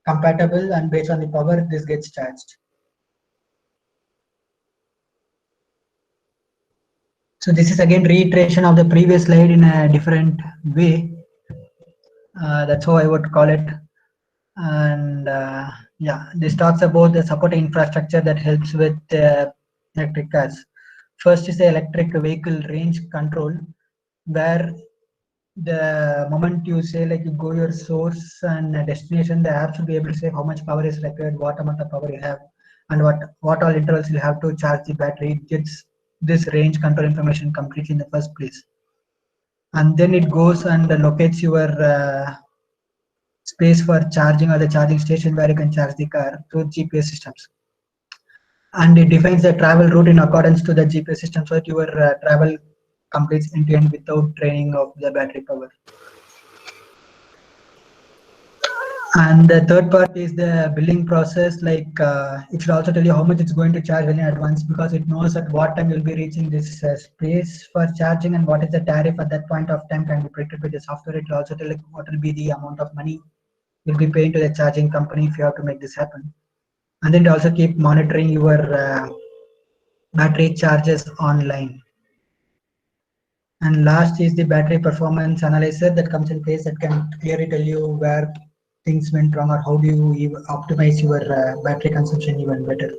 S2: compatible, and based on the power, this gets charged. So this is again reiteration of the previous slide in a different way. That's how I would call it. And yeah, this talks about the supporting infrastructure that helps with electric cars. First is the electric vehicle range control, where the moment you say like you go your source and destination, the app should be able to say how much power is required, what amount of power you have, and what all intervals you have to charge the battery. It gets this range control information completely in the first place, and then it goes and locates your space for charging or the charging station where you can charge the car through GPS systems. And it defines the travel route in accordance to the GPS system so that your travel completes end to end without draining of the battery power. And the third part is the billing process. Like it should also tell you how much it's going to charge well in advance, because it knows at what time you'll be reaching this space for charging and what is the tariff at that point of time can be predicted with the software. It will also tell like what will be the amount of money you'll be paying to the charging company if you have to make this happen. And then to also keep monitoring your battery charges online. And last is the battery performance analyzer that comes in place that can clearly tell you where things went wrong or how do you optimize your battery consumption even better.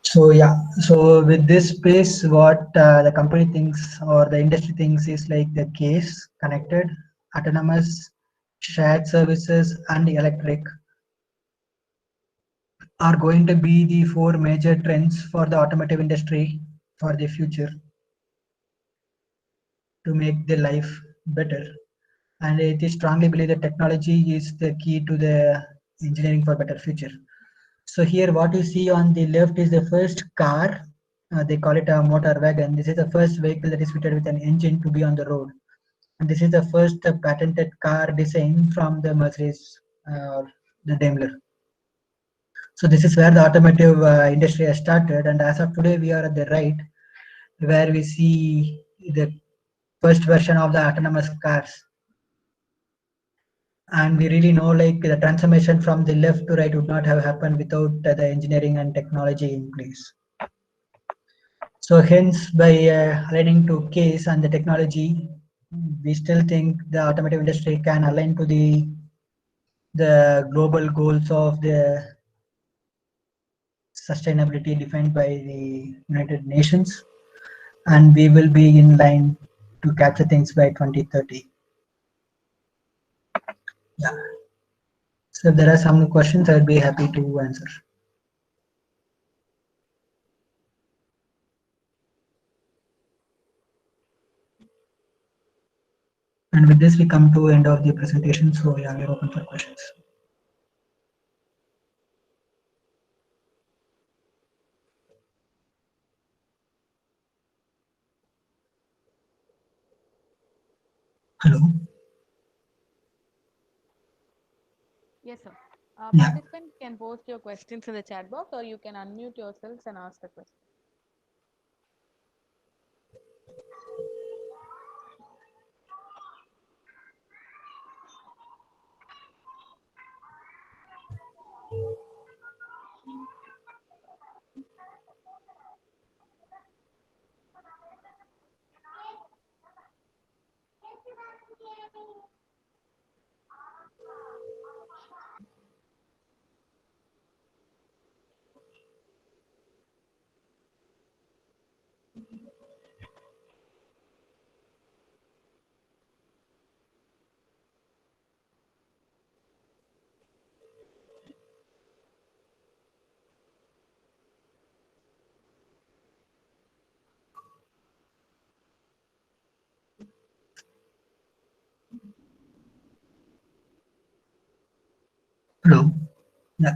S2: So yeah, so with this space, what the company thinks or the industry thinks is like the case, connected, autonomous, shared services, and electric are going to be the four major trends for the automotive industry for the future to make the life better. And it is strongly believe that technology is the key to the engineering for better future. So here what you see on the left is the first car. They call it a motor wagon. This is the first vehicle that is fitted with an engine to be on the road. And this is the first patented car design from the Mercedes or the Daimler. So this is where the automotive industry has started, and as of today, we are at the right where we see the first version of the autonomous cars, and we really know like the transformation from the left to right would not have happened without the engineering and technology in place. So hence, by aligning to case and the technology, we still think the automotive industry can align to the global goals of the sustainability defined by the United Nations, and we will be in line to capture things by 2030. Yeah. So if there are some questions, I'll be happy to answer. And with this, we come to end of the presentation. So yeah, we're open for questions. Hello.
S1: Yes, sir.
S2: Yeah.
S1: Participants can post your questions in the chat box, or you can unmute yourselves and ask the question.
S2: Hello. Yeah.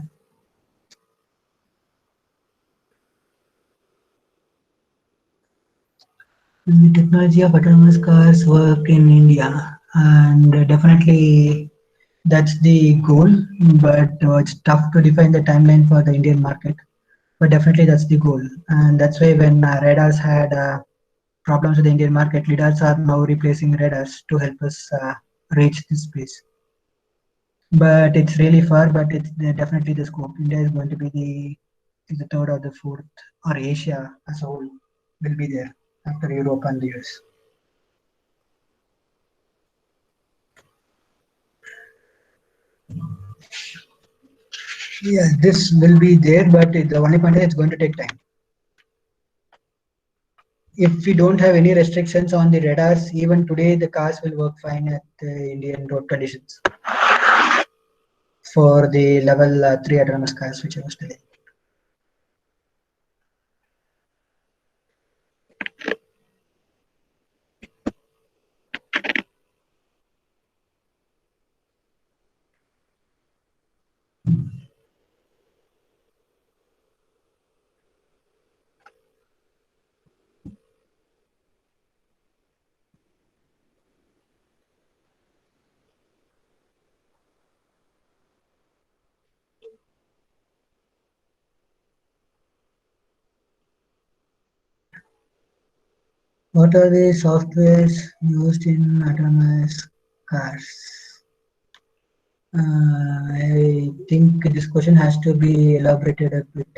S2: The technology of autonomous cars work in India, and definitely that's the goal. But it's tough to define the timeline for the Indian market. But definitely that's the goal, and that's why when radars had problems with the Indian market, lidars are now replacing radars to help us reach this space. But it's really far, but it's definitely the scope. India is going to be the third or the fourth, or Asia as a whole will be there after Europe and the US. Yeah, this will be there, but the only point is it's going to take time. If we don't have any restrictions on the radars, even today the cars will work fine at the Indian road conditions for the level 3 autonomous cars, which I was telling. What are the softwares used in autonomous cars? I think this question has to be elaborated a bit.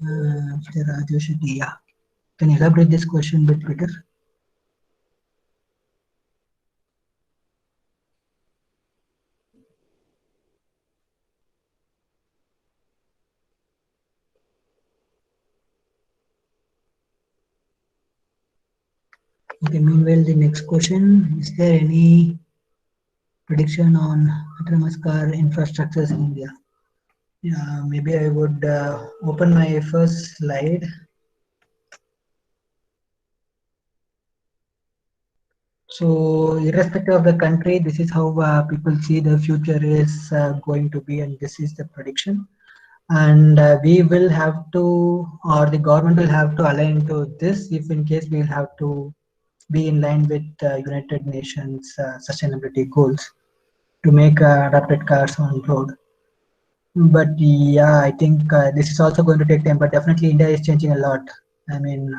S2: Mr. Raju Shetty, yeah. Can you elaborate this question a bit better? Okay, meanwhile, the next question, is there any prediction on autonomous car infrastructures in India? Yeah, maybe I would open my first slide. So, irrespective of the country, this is how people see the future is going to be, and this is the prediction. And we will have to, or the government will have to align to this if in case we will have to be in line with United Nations sustainability goals to make adapted cars on road. But yeah, I think this is also going to take time, but definitely India is changing a lot. I mean,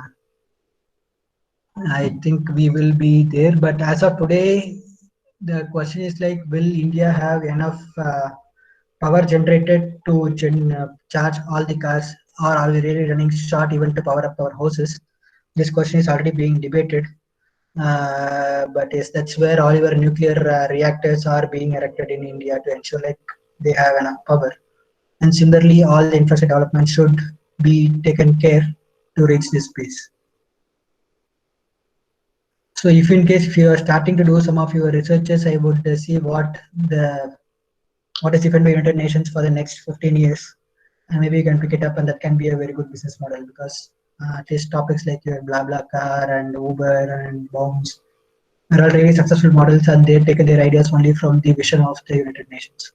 S2: I think we will be there, but as of today, the question is like, will India have enough power generated to charge all the cars, or are we really running short even to power up our houses? This question is already being debated. But yes, that's where all your nuclear reactors are being erected in India to ensure like they have enough power. And similarly, all the infrastructure development should be taken care to reach this space. So if in case if you are starting to do some of your researches, I would see what is defined by United Nations for the next 15 years, and maybe you can pick it up, and that can be a very good business model because at least topics like your BlaBlaCar and Uber and Bounce are all really successful models, and they've taken their ideas only from the vision of the United Nations.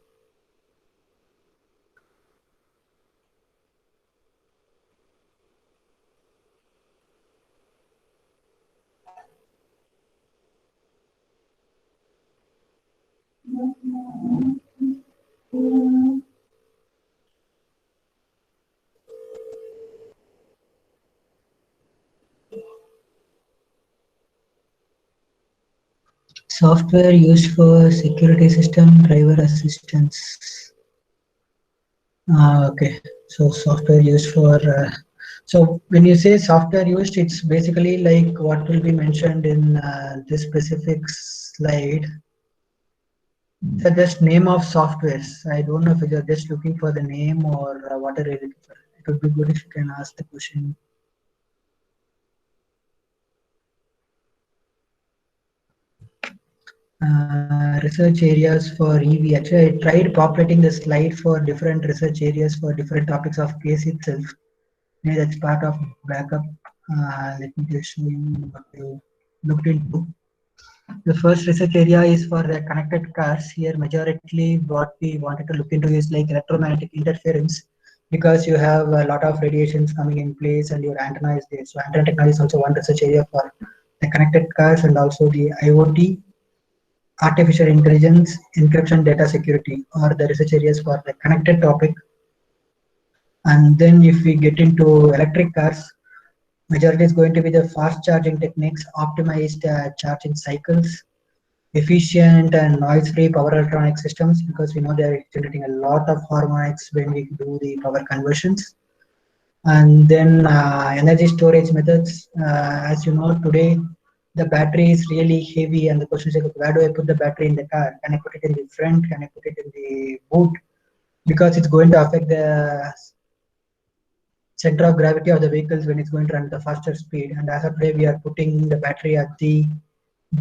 S2: Software used for security system driver assistance. Okay, so software used for So when you say software used, it's basically like what will be mentioned in this specific slide. So just name of softwares. I don't know if you're just looking for the name or what are you looking for. It would be good if you can ask the question. Research areas for EV. Actually, I tried populating the slide for different research areas for different topics of case itself. Maybe that's part of backup. Let me just show you what I looked into. The first research area is for the connected cars. Here, majority what we wanted to look into is like electromagnetic interference, because you have a lot of radiations coming in place and your antenna is there. So antenna technology is also one research area for the connected cars, and also the IoT, artificial intelligence, encryption, data security are the research areas for the connected topic. And then if we get into electric cars, majority is going to be the fast charging techniques, optimized charging cycles, efficient and noise-free power electronic systems, because we know they are generating a lot of harmonics when we do the power conversions. And then energy storage methods. As you know, today the battery is really heavy, and the question is like, where do I put the battery in the car? Can I put it in the front? Can I put it in the boot? Because it's going to affect the center of gravity of the vehicles when it's going to run at the faster speed. And as of today, we are putting the battery at the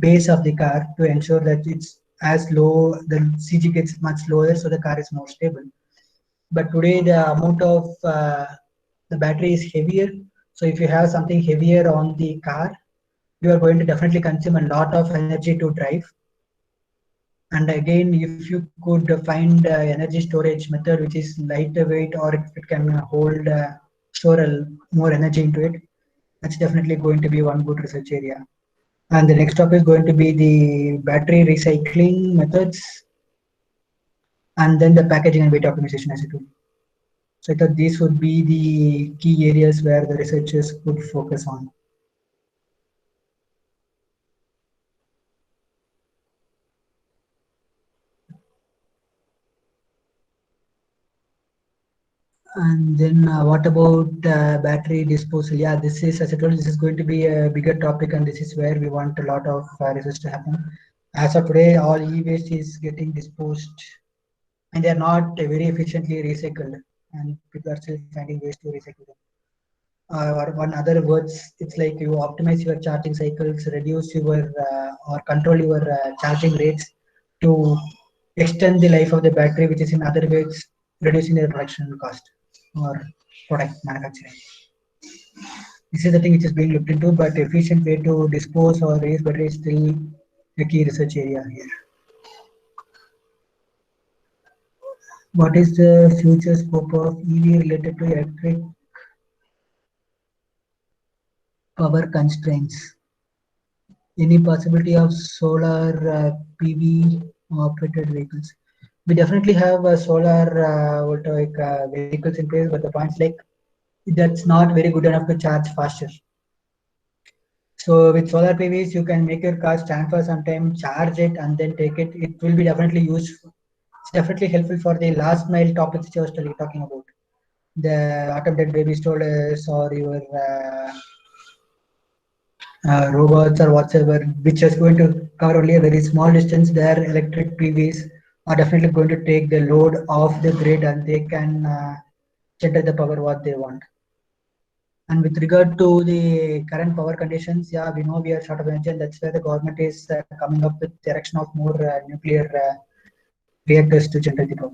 S2: base of the car to ensure that it's as low, the CG gets much lower, so the car is more stable. But today, the amount of the battery is heavier. So if you have something heavier on the car, you are going to definitely consume a lot of energy to drive. And again, if you could find energy storage method which is lighter weight, or if it can hold store more energy into it, that's definitely going to be one good research area. And the next topic is going to be the battery recycling methods, and then the packaging and weight optimization as a tool. So I thought these would be the key areas where the researchers could focus on. And then what about battery disposal? Yeah, this is, as I told you, this is going to be a bigger topic, and this is where we want a lot of research to happen. As of today, all e-waste is getting disposed, and they are not very efficiently recycled, and people are still finding ways to recycle them. Or one other words, it's like you optimize your charging cycles, reduce your or control your charging rates to extend the life of the battery, which is in other ways reducing the production cost or product manufacturing. This is the thing which is being looked into, but efficient way to dispose or raise battery is still a key research area here. What is the future scope of EV related to electric power constraints? Any possibility of solar PV operated vehicles? We definitely have solar voltaic vehicles in place, but the point is like that's not very good enough to charge faster. So with solar PVs, you can make your car stand for some time, charge it, and then take it. It will be definitely useful. It's definitely helpful for the last mile topics which I was talking about. The automated baby strollers or your robots or whatsoever, which is going to cover only a very small distance. Their electric PVs are definitely going to take the load off the grid, and they can generate the power what they want. And with regard to the current power conditions, yeah, we know we are short of energy, and that's where the government is coming up with direction of more nuclear reactors to generate the power.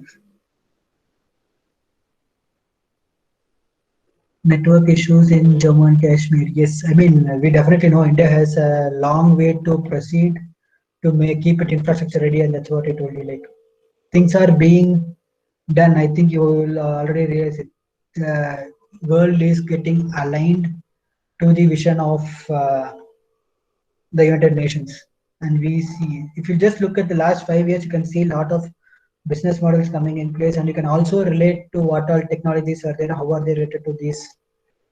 S2: Network issues in Jammu and Kashmir. Yes, I mean, we definitely know India has a long way to proceed to make keep it infrastructure ready, and that's what I told you. Like things are being done. I think you will already realize it. The world is getting aligned to the vision of the United Nations, and we see if you just look at the last 5 years, you can see a lot of business models coming in place, and you can also relate to what all technologies are there, how are they related to these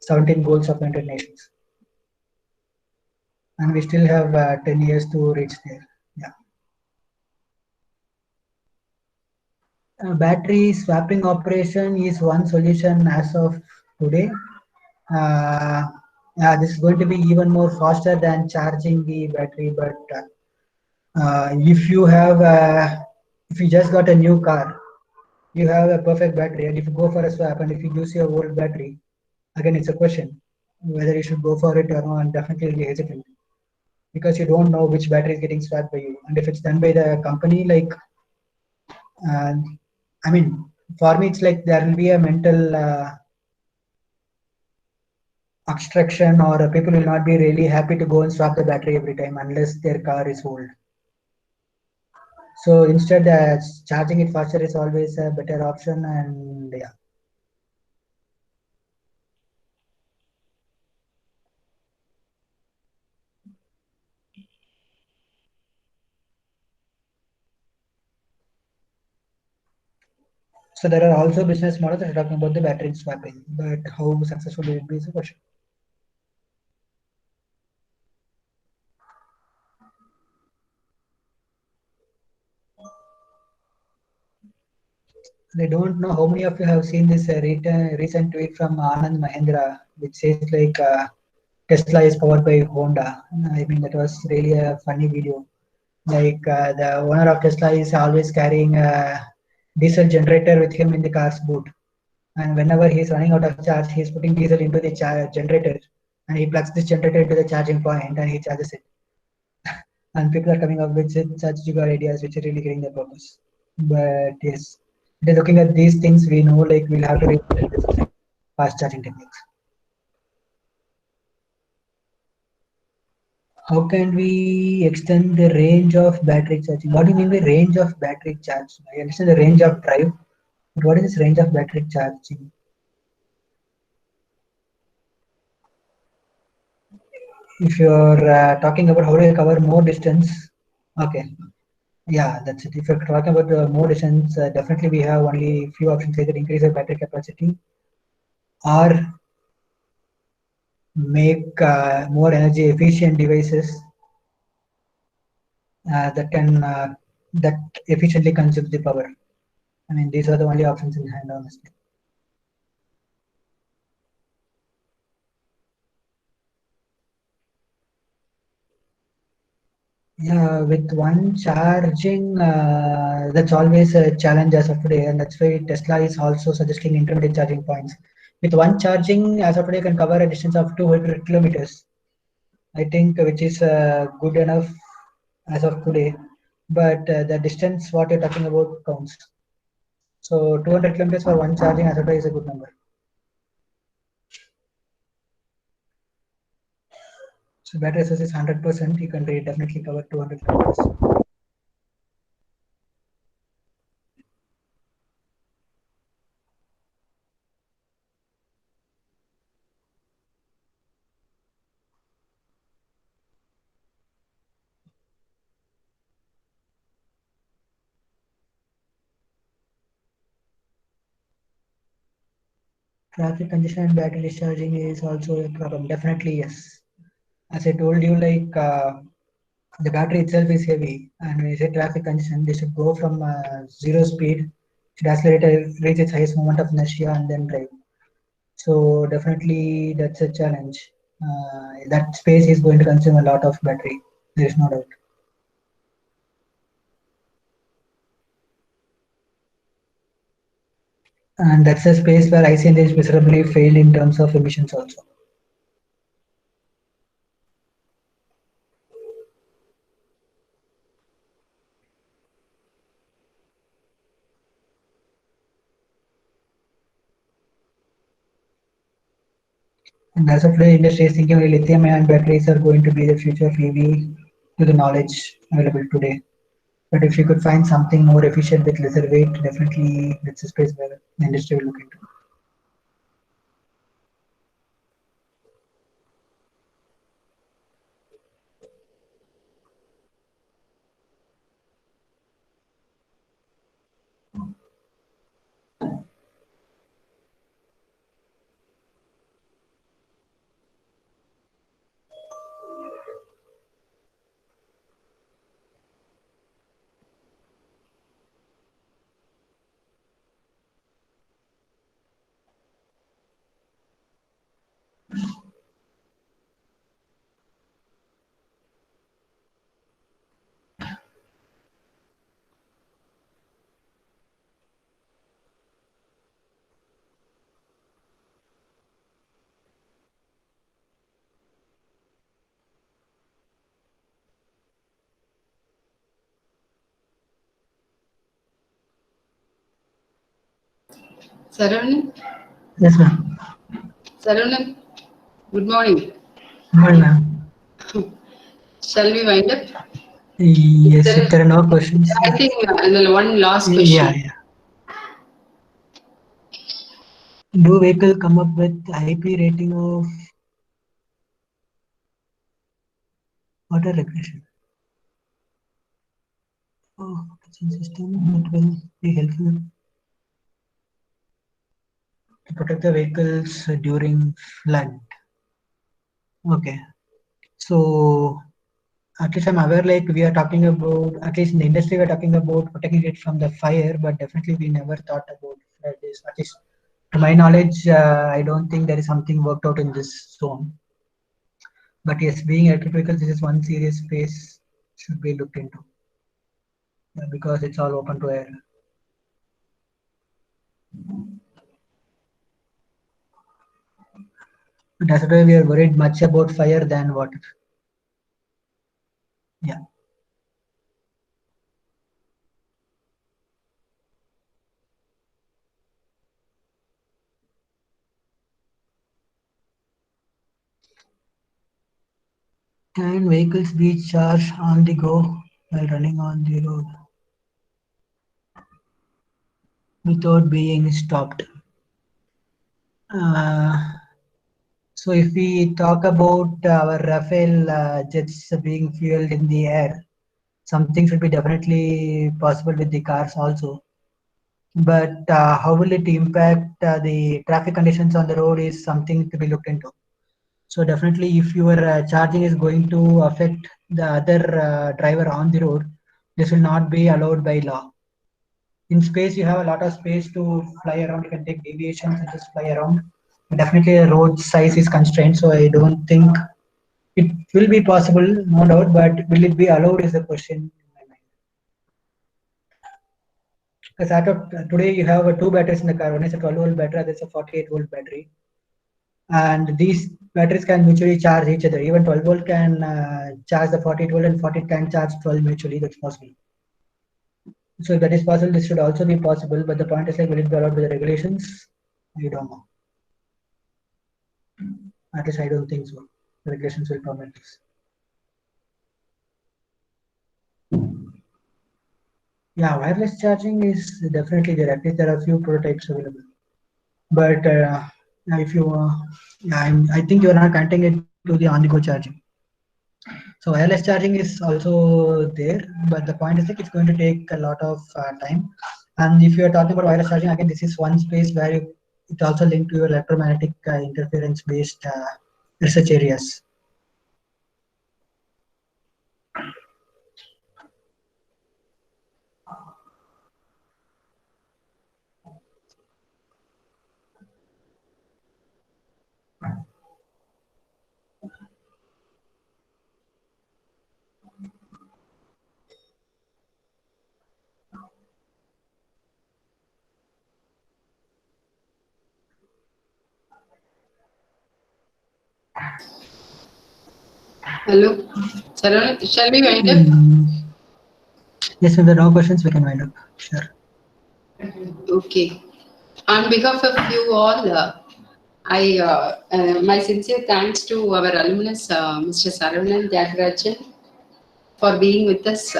S2: 17 goals of United Nations, and we still have 10 years to reach there. Yeah. Battery swapping operation is one solution as of today. Uh, yeah, this is going to be even more faster than charging the battery. But if you have, if you just got a new car, you have a perfect battery, and if you go for a swap, and if you use your old battery, again, it's a question whether you should go for it or not. And definitely, you'll be hesitant because you don't know which battery is getting swapped by you, and if it's done by the company, like, uh, I mean, for me, it's like there will be a mental obstruction, or people will not be really happy to go and swap the battery every time unless their car is old. So instead, charging it faster is always a better option. And yeah, so there are also business models that are talking about the battery swapping, but how successful will it be is a question. I don't know how many of you have seen this recent tweet from Anand Mahindra, which says like Tesla is powered by Honda. I mean, that was really a funny video. Like the owner of Tesla is always carrying a diesel generator with him in the car's boot, and whenever he's running out of charge, he's putting diesel into the generator, and he plugs this generator into the charging point, and he charges it. And people are coming up with such jigger ideas, which are really getting the purpose. But yes, looking at these things, we know like we'll have to rely on fast charging techniques. How can we extend the range of battery charging? What do you mean by range of battery charge? I understand the range of drive, but what is this range of battery charging? If you're talking about how do you cover more distance, okay, yeah, that's it. If you're talking about more distance, definitely we have only few options: either increase the battery capacity or make more energy efficient devices that can that efficiently consume the power. I mean, these are the only options in hand, honestly. Yeah, with one charging, that's always a challenge as of today, and that's why Tesla is also suggesting intermittent charging points. With one charging, as of today, can cover a distance of 200 kilometers. I think, which is good enough as of today. But the distance what you're talking about counts. So 200 kilometers for one charging as of today is a good number. So battery access is 100%. You can definitely cover 200 kilometers. Traffic congestion and battery discharging is also a problem. Definitely yes. As I told you, like the battery itself is heavy, and when you say traffic congestion, they should go from zero speed, should accelerate, reach its highest moment of inertia, and then drive. So definitely that's a challenge. That space is going to consume a lot of battery. There is no doubt. And that's a space where IC engines miserably failed in terms of emissions also. And as of today, industry is thinking lithium-ion batteries are going to be the future of EV to the knowledge available today. But if you could find something more efficient with lesser weight, definitely that's a space where the industry will look into.
S3: Saravanan,
S2: Yes, ma'am.
S3: Saravanan, good morning.
S2: Good morning, ma'am.
S3: Shall we wind up?
S2: Yes,
S3: There
S2: if
S3: is,
S2: there are no questions,
S3: I think, one last
S2: yeah,
S3: question.
S2: yeah. Do vehicle come up with IP rating of water regression? Oh, protection system that will be helpful to protect the vehicles during flood. Okay, so at least I'm aware, like we are talking about, at least in the industry, we're talking about protecting it from the fire, but definitely we never thought about flood. Is at least to my knowledge, I don't think there is something worked out in this zone. But yes, being electric vehicles, this is one serious space should be looked into, because it's all open to air. That's why we are worried much about fire than water. Yeah. Can vehicles be charged on the go while running on the road without being stopped? Uh, so if we talk about our Rafale jets being fueled in the air, something should be definitely possible with the cars also. But how will it impact the traffic conditions on the road is something to be looked into. So definitely, if your charging is going to affect the other driver on the road, this will not be allowed by law. In space, you have a lot of space to fly around. You can take deviations and just fly around. But definitely, the road size is constrained, so I don't think it will be possible, no doubt. But will it be allowed is the question in my mind. Because today, you have two batteries in the car. One is a 12-volt battery, other is a 48-volt battery, and these batteries can mutually charge each other. Even 12-volt can charge the 48-volt, and 40 can charge 12 mutually. That's possible. So if that is possible, this should also be possible. But the point is, like, will it be allowed by the regulations? We don't know. At least I don't think so. The regulations will permit this. Yeah, wireless charging is definitely there. At least there are a few prototypes available. But if you, yeah, I think you are not connecting it to the on-the-go charging. So wireless charging is also there, but the point is, like, it's going to take a lot of time. And if you are talking about wireless charging, again, this is one space where it also linked to your electromagnetic interference based research areas.
S3: Hello, Saravanan, shall we wind up?
S2: Mm, yes, if there are no questions, we can wind up. Sure.
S3: Okay. On behalf of you all, I my sincere thanks to our alumnus, Mr. Saravanan Tyagarajan, for being with us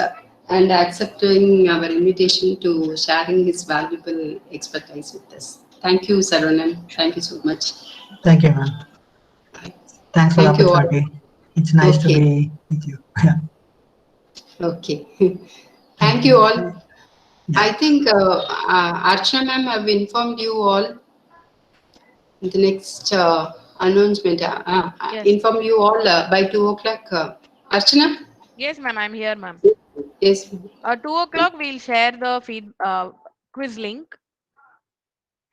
S3: and accepting our invitation to sharing his valuable expertise with us. Thank you, Saravanan. Thank you so much.
S2: Thank you, ma'am. Thanks for the
S3: Thank you all.
S2: opportunity. It's nice to
S3: Okay.
S2: be with you. Yeah.
S3: Okay.
S2: Thank
S3: Thank
S2: you.
S3: you all.
S2: Yeah.
S3: I think Archana ma'am have informed you all the next announcement.
S1: Yes.
S3: Inform you all by 2 o'clock. Archana?
S1: Yes, ma'am. I'm here, ma'am.
S3: Yes.
S1: 2 o'clock, we'll share the feed quiz link